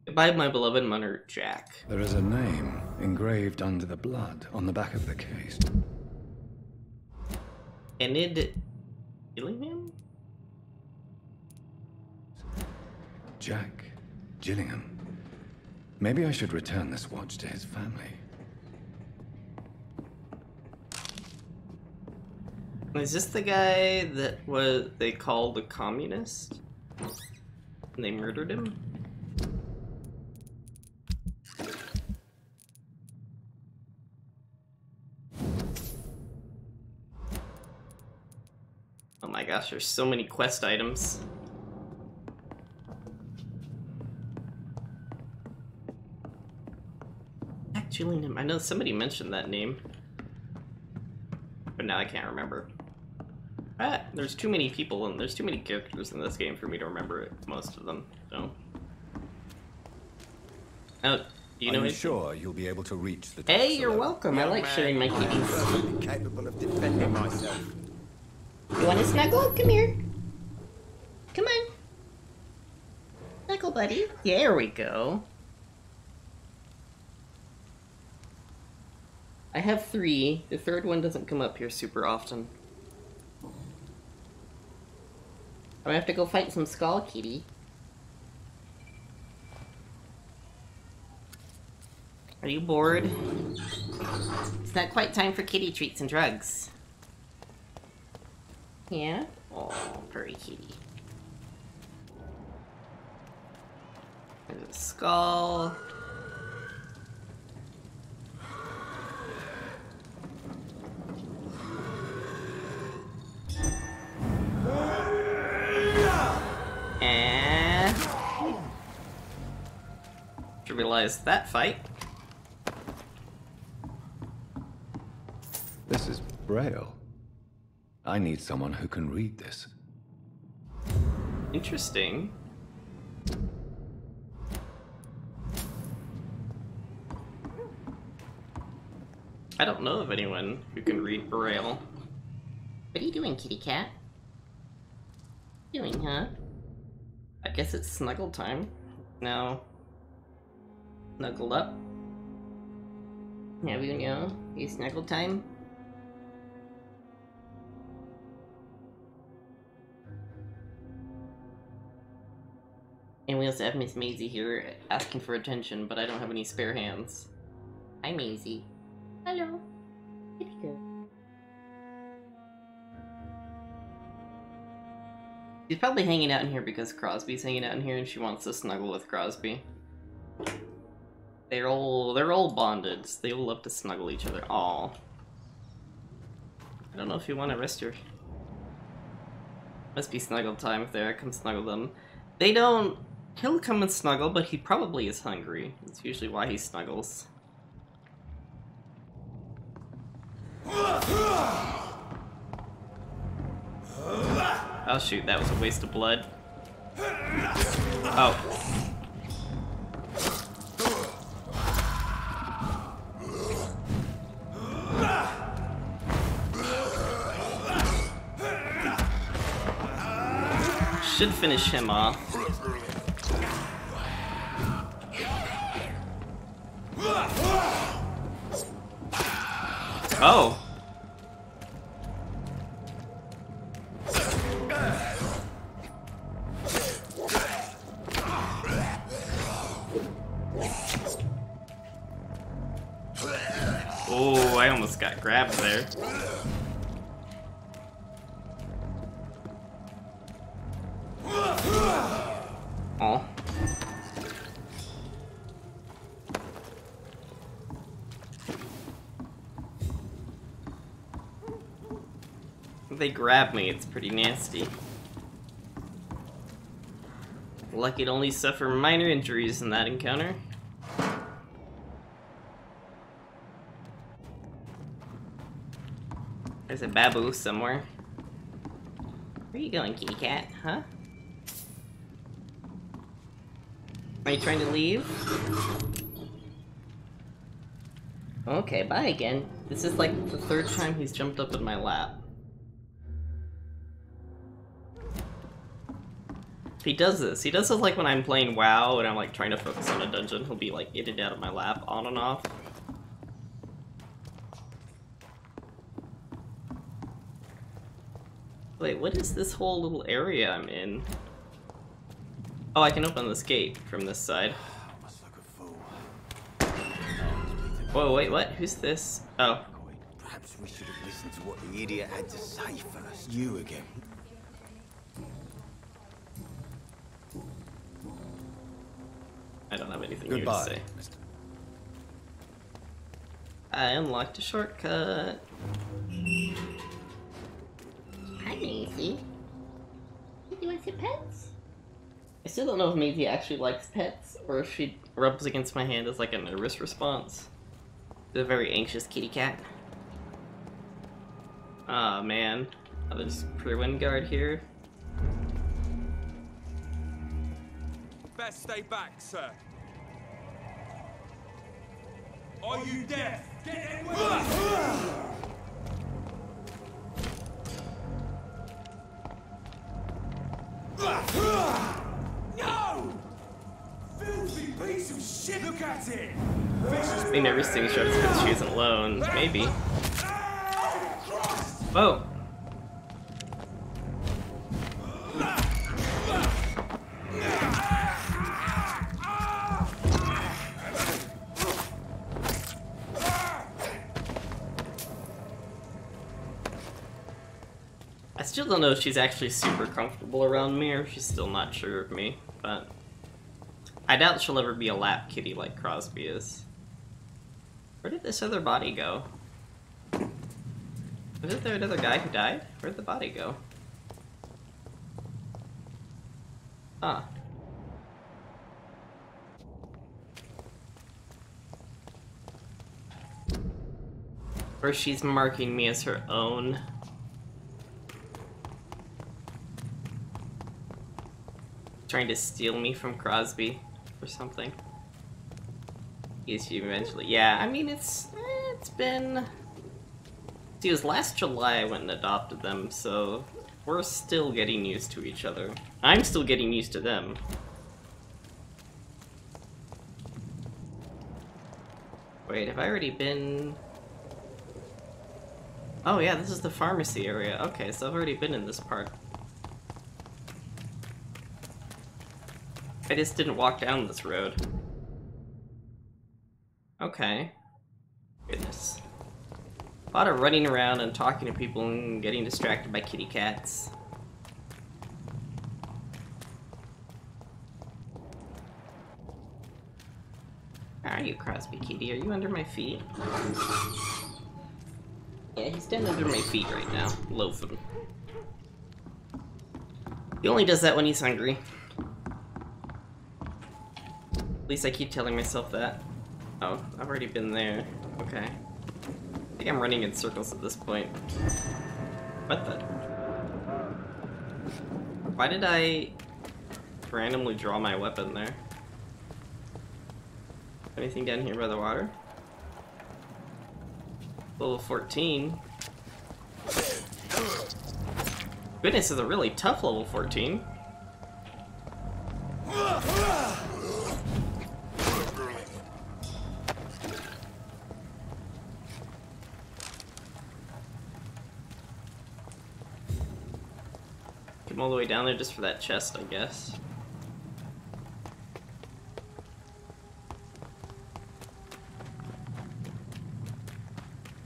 Goodbye, my beloved mother, Jack. There is a name engraved under the blood on the back of the case. Enid Gillingham? Jack Gillingham. Maybe I should return this watch to his family. Is this the guy that they called a communist? And they murdered him? Oh my gosh, there's so many quest items. Jack Gillingham. I know somebody mentioned that name, but now I can't remember. Ah, there's too many people and there's too many characters in this game for me to remember it, most of them. So, do you know? Are you sure you'll be able to reach the? Hey, you're welcome. I like sharing my kitties. Capable of defending myself. You want to snuggle? Come here. Come on. Snuggle, buddy. There we go. I have 3. The third one doesn't come up here super often. I'm gonna have to go fight some Skull Kitty. Are you bored? It's not quite time for kitty treats and drugs. Yeah? Oh, furry kitty. There's a skull. And trivialize that fight. This is Braille. I need someone who can read this. Interesting. I don't know of anyone who can read Braille. What are you doing, kitty cat? What are you doing, huh? I guess it's snuggle time. Now, snuggle up. Now you know, it's snuggle time. And we also have Miss Maisie here asking for attention, but I don't have any spare hands. Hi, Maisie. Hello. Kitty girl. She's probably hanging out in here because Crosby's hanging out in here and she wants to snuggle with Crosby. They're all bonded. So they all love to snuggle each other. Aw. I don't know if you want to rest your... Must be snuggle time if there. Come snuggle them. They don't... He'll come and snuggle, but he probably is hungry. That's usually why he snuggles. Oh shoot, that was a waste of blood. Oh. Should finish him off. Oh. Oh, I almost got grabbed there. Oh. If they grab me, it's pretty nasty. Lucky to only suffer minor injuries in that encounter. There's a babu somewhere. Where are you going, kitty cat? Huh? Are you trying to leave? Okay, bye again. This is like the 3rd time he's jumped up in my lap. He does this like when I'm playing WoW and I'm like trying to focus on a dungeon, he'll be like in and out of my lap, on and off. Wait, what is this whole little area I'm in? Oh, I can open this gate from this side. Whoa, wait, what? Who's this? Oh. Perhaps we should have listened to what the idiot had to say first. You again. I don't have anything new to Goodbye, say. Mr. I unlocked a shortcut. Hi, Maisie. You want some pets? I still don't know if Maisie actually likes pets, or if she rubs against my hand as like a nervous response. She's a very anxious kitty cat. Aw, man. Oh, there's Priwen guard here. Best stay back, sir. Are you deaf? Get in with No! Filthy piece of shit! Look at it! Being nervous thing shows because she isn't alone. Maybe. Whoa! I still don't know if she's actually super comfortable around me or if she's still not sure of me, but I doubt she'll ever be a lap kitty like Crosby is. Where did this other body go? Wasn't there another guy who died? Where'd the body go? Ah. Or she's marking me as her own. Trying to steal me from Crosby or something. Yes, you eventually. Yeah, I mean it's been. See, it was last July I went and adopted them, so we're still getting used to each other. I'm still getting used to them. Wait, have I already been? Oh yeah, this is the pharmacy area. Okay, so I've already been in this part. I just didn't walk down this road. Okay. Goodness. A lot of running around and talking to people and getting distracted by kitty cats. Where are you, Crosby Kitty? Are you under my feet? Yeah, he's down under my feet right now, loafing. He only does that when he's hungry. At least I keep telling myself that. Oh, I've already been there. Okay. I think I'm running in circles at this point. What the? Why did I randomly draw my weapon there? Anything down here by the water? Level 14. Goodness, is a really tough level 14. Come all the way down there just for that chest, I guess.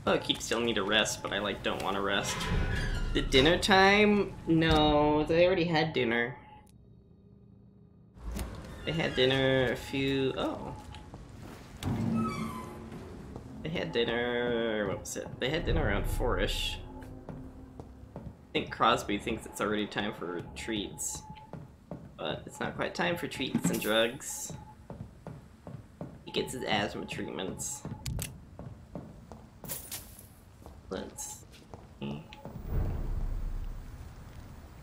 Oh, it keeps telling me to rest, but I like don't want to rest. The dinner time? No, they already had dinner. They had dinner a few... Oh. They had dinner... What was it? They had dinner around 4-ish. I think Crosby thinks it's already time for treats. But it's not quite time for treats and drugs. He gets his asthma treatments. Let's see.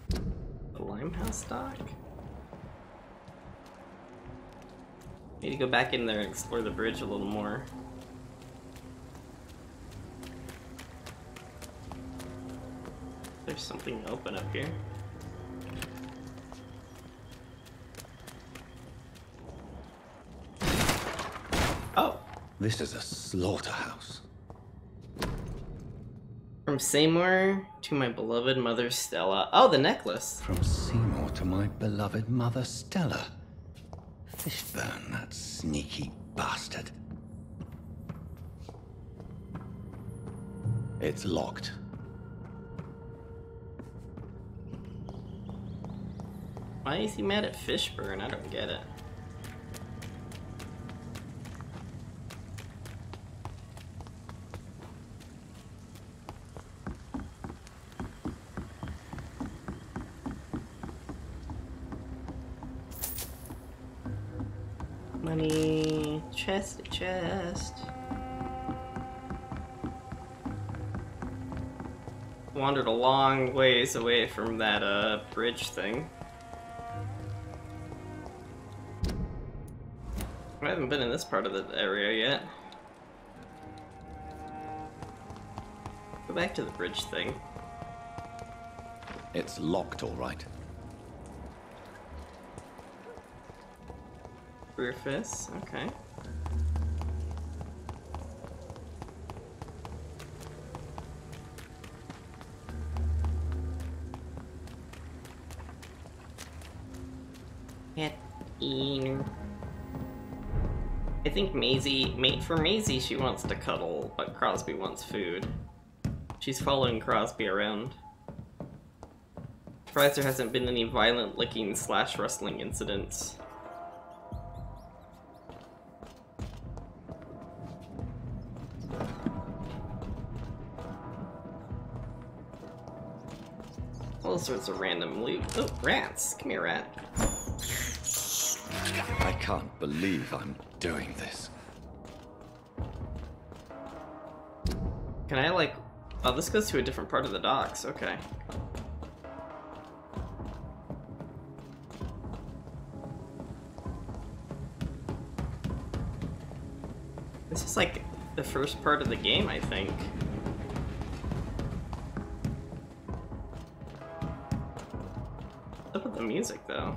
The Limehouse dock? Need to go back in there and explore the bridge a little more. There's something open up here. Oh! This is a slaughterhouse. From From Seymour to my beloved mother Stella. Oh, the necklace. From Seymour to my beloved mother Stella. Fishburne, that sneaky bastard. It's locked. Why is he mad at Fishburne? I don't get it. Money, chest to chest. Wandered a long ways away from that bridge thing. I haven't been in this part of the area yet. Go back to the bridge thing. It's locked, all right. Rufus, okay. I think Maisie, she wants to cuddle, but Crosby wants food. She's following Crosby around. Surprised there hasn't been any violent licking / wrestling incidents. All sorts of random loot. Oh, rats! Come here, rat. I can't believe I'm doing this. Can I, like... Oh, this goes to a different part of the docks. Okay. This is, like, the first part of the game, I think. What's up with the music, though?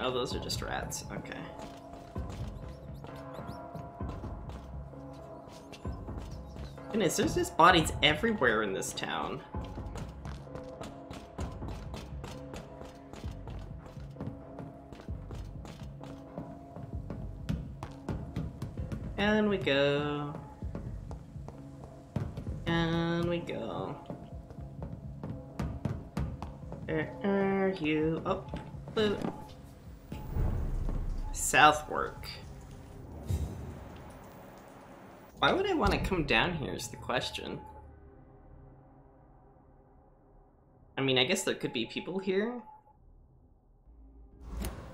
Oh, those are just rats. Okay. Goodness, there's just bodies everywhere in this town. And we go. And we go. Where are you? Oh, blue. Southwark. Why would I want to come down here is the question. I mean, I guess there could be people here.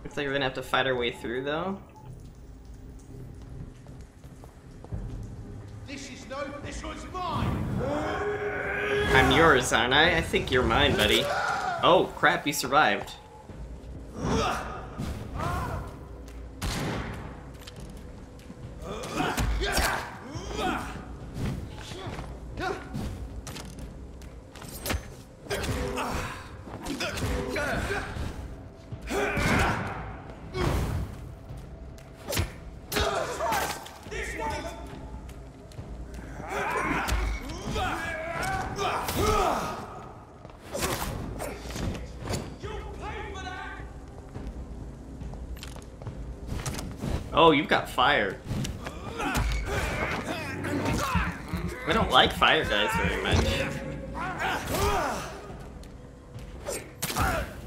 Looks like we're gonna have to fight our way through, though. This one's mine! I'm yours, aren't I? I think you're mine, buddy. Oh, crap, you survived. Oh, you've got fire. I don't like fire guys very much.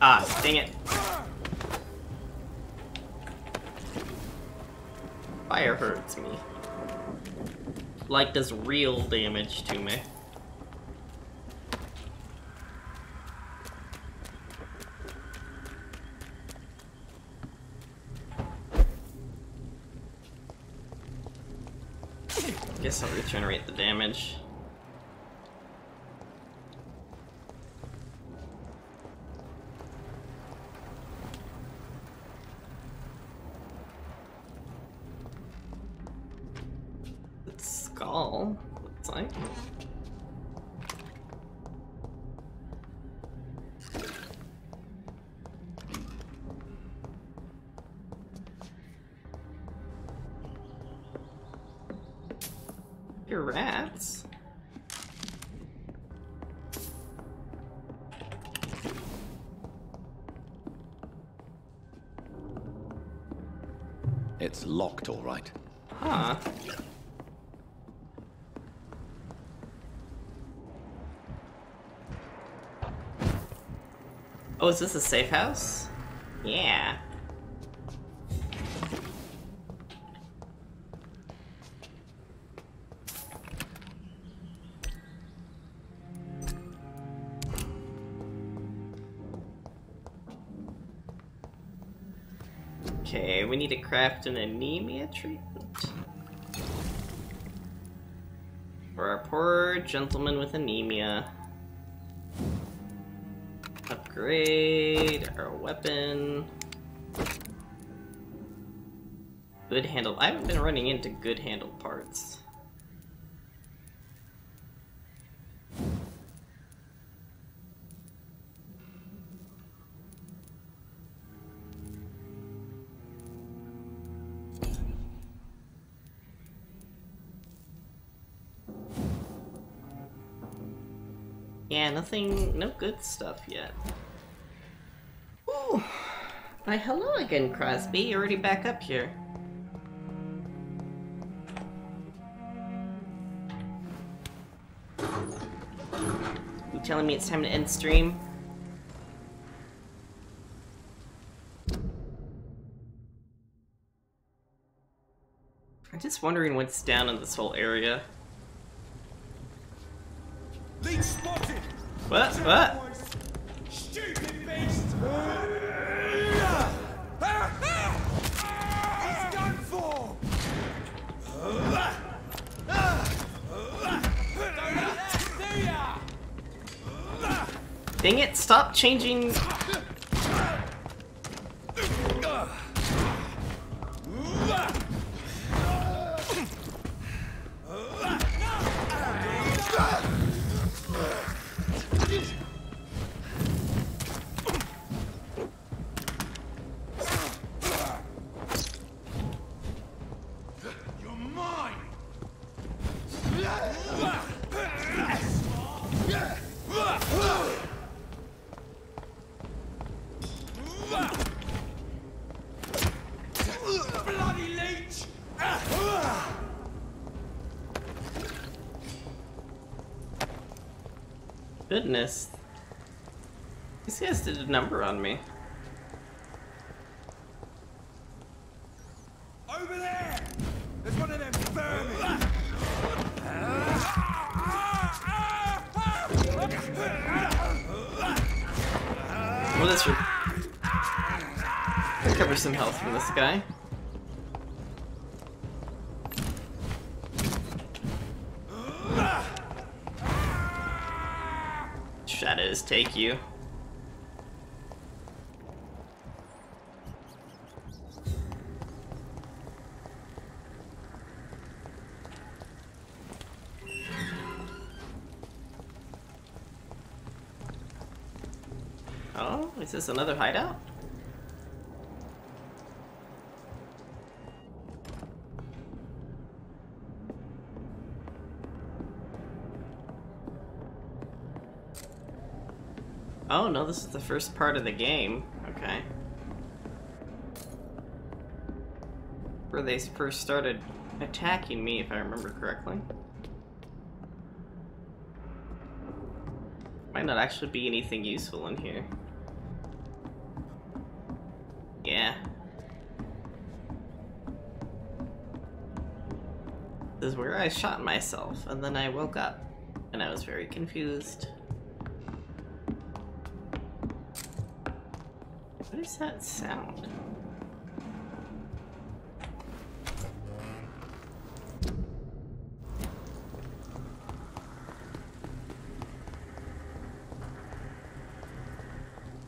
Ah, dang it. Fire hurts me. Like does real damage to me. Guess I'll regenerate the damage. The skull, looks like. Your rats. It's locked, all right. Huh. Oh, is this a safe house? Yeah. Okay, we need to craft an anemia treatment. For our poor gentleman with anemia. Upgrade our weapon. Good handle. I haven't been running into good handle parts. Yeah, nothing, no good stuff yet. Ooh. Why, hello again, Crosby. You're already back up here. You telling me it's time to end stream? I'm just wondering what's down in this whole area. Lead spotted! What? What? Stupid beast! He's done for! Dang it, stop changing. Bloody leech! Goodness. These guys did a number on me. Over there! There's one of them vermin! Well, let's recover some health from this guy. Shadows take you. Oh, is this another hideout? Oh no, this is the first part of the game. Okay. Where they first started attacking me, if I remember correctly. Might not actually be anything useful in here. Yeah. This is where I shot myself, and then I woke up, and I was very confused. What is that sound?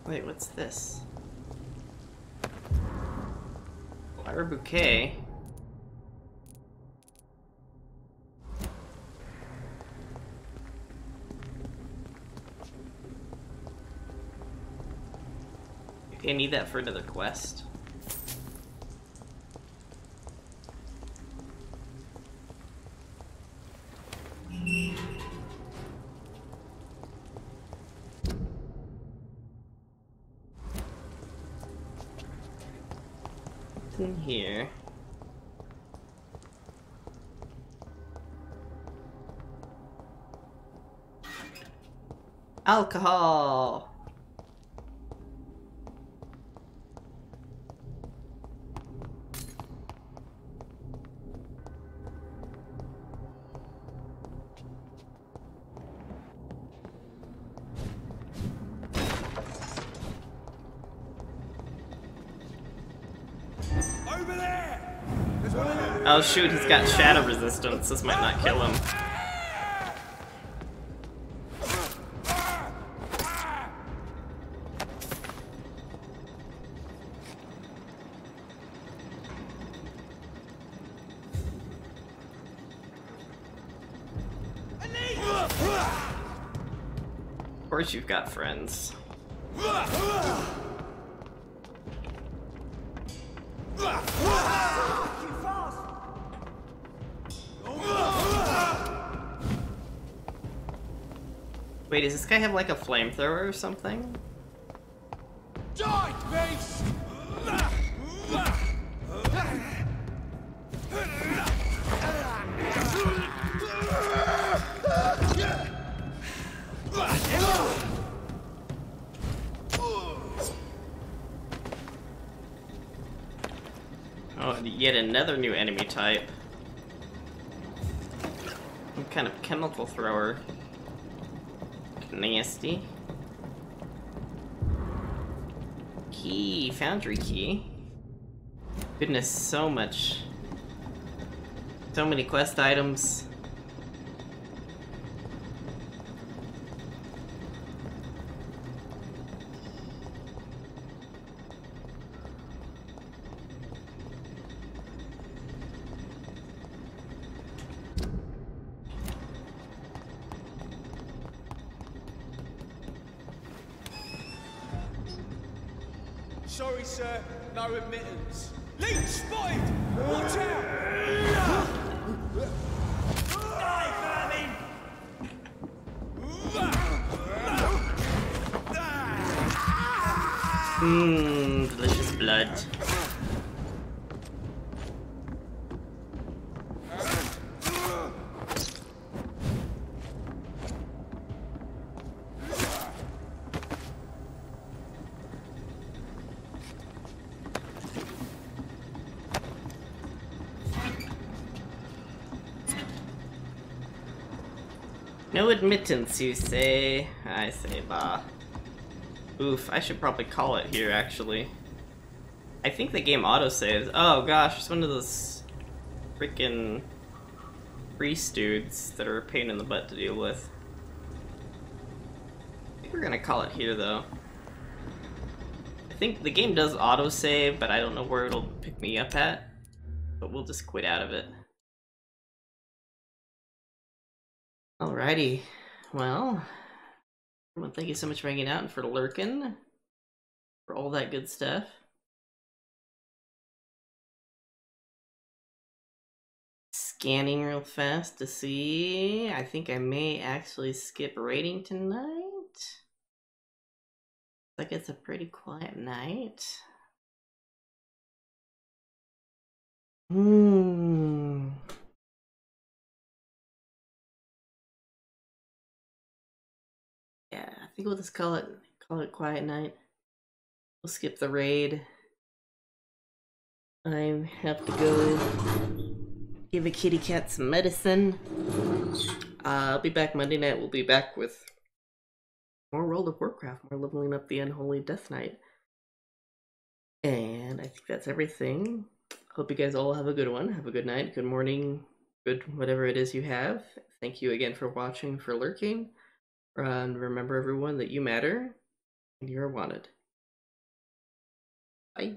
Wait, what's this? Flower bouquet. I need that for another quest. in here? Alcohol! Over there! Oh shoot, he's got shadow resistance. This might not kill him. Of course you've got friends. Wait, does this guy have like a flamethrower or something? Die, beast! Oh, and yet another new enemy type. Some kind of chemical thrower. Nasty. Key, foundry key. Goodness, so much. So many quest items. Sorry, sir. No admittance. Leech spotted! Watch out! Die, vermin! Delicious blood. No admittance, you say? I say, bah. Oof, I should probably call it here, actually. I think the game autosaves. Oh gosh, it's one of those freaking priest dudes that are a pain in the butt to deal with. I think we're gonna call it here, though. I think the game does autosave, but I don't know where it'll pick me up at. But we'll just quit out of it. Alrighty, well, thank you so much for hanging out and for lurking, for all that good stuff. Scanning real fast to see. I think I may actually skip raiding tonight. Like it's a pretty quiet night. Yeah, I think we'll just call it quiet night. We'll skip the raid. I have to go give a kitty cat some medicine. I'll be back Monday night. We'll be back with more World of Warcraft, more leveling up the Unholy Death Knight. And I think that's everything. Hope you guys all have a good one. Have a good night, good morning, good whatever it is you have. Thank you again for watching, for lurking. And remember, everyone, that you matter and you're wanted. Bye.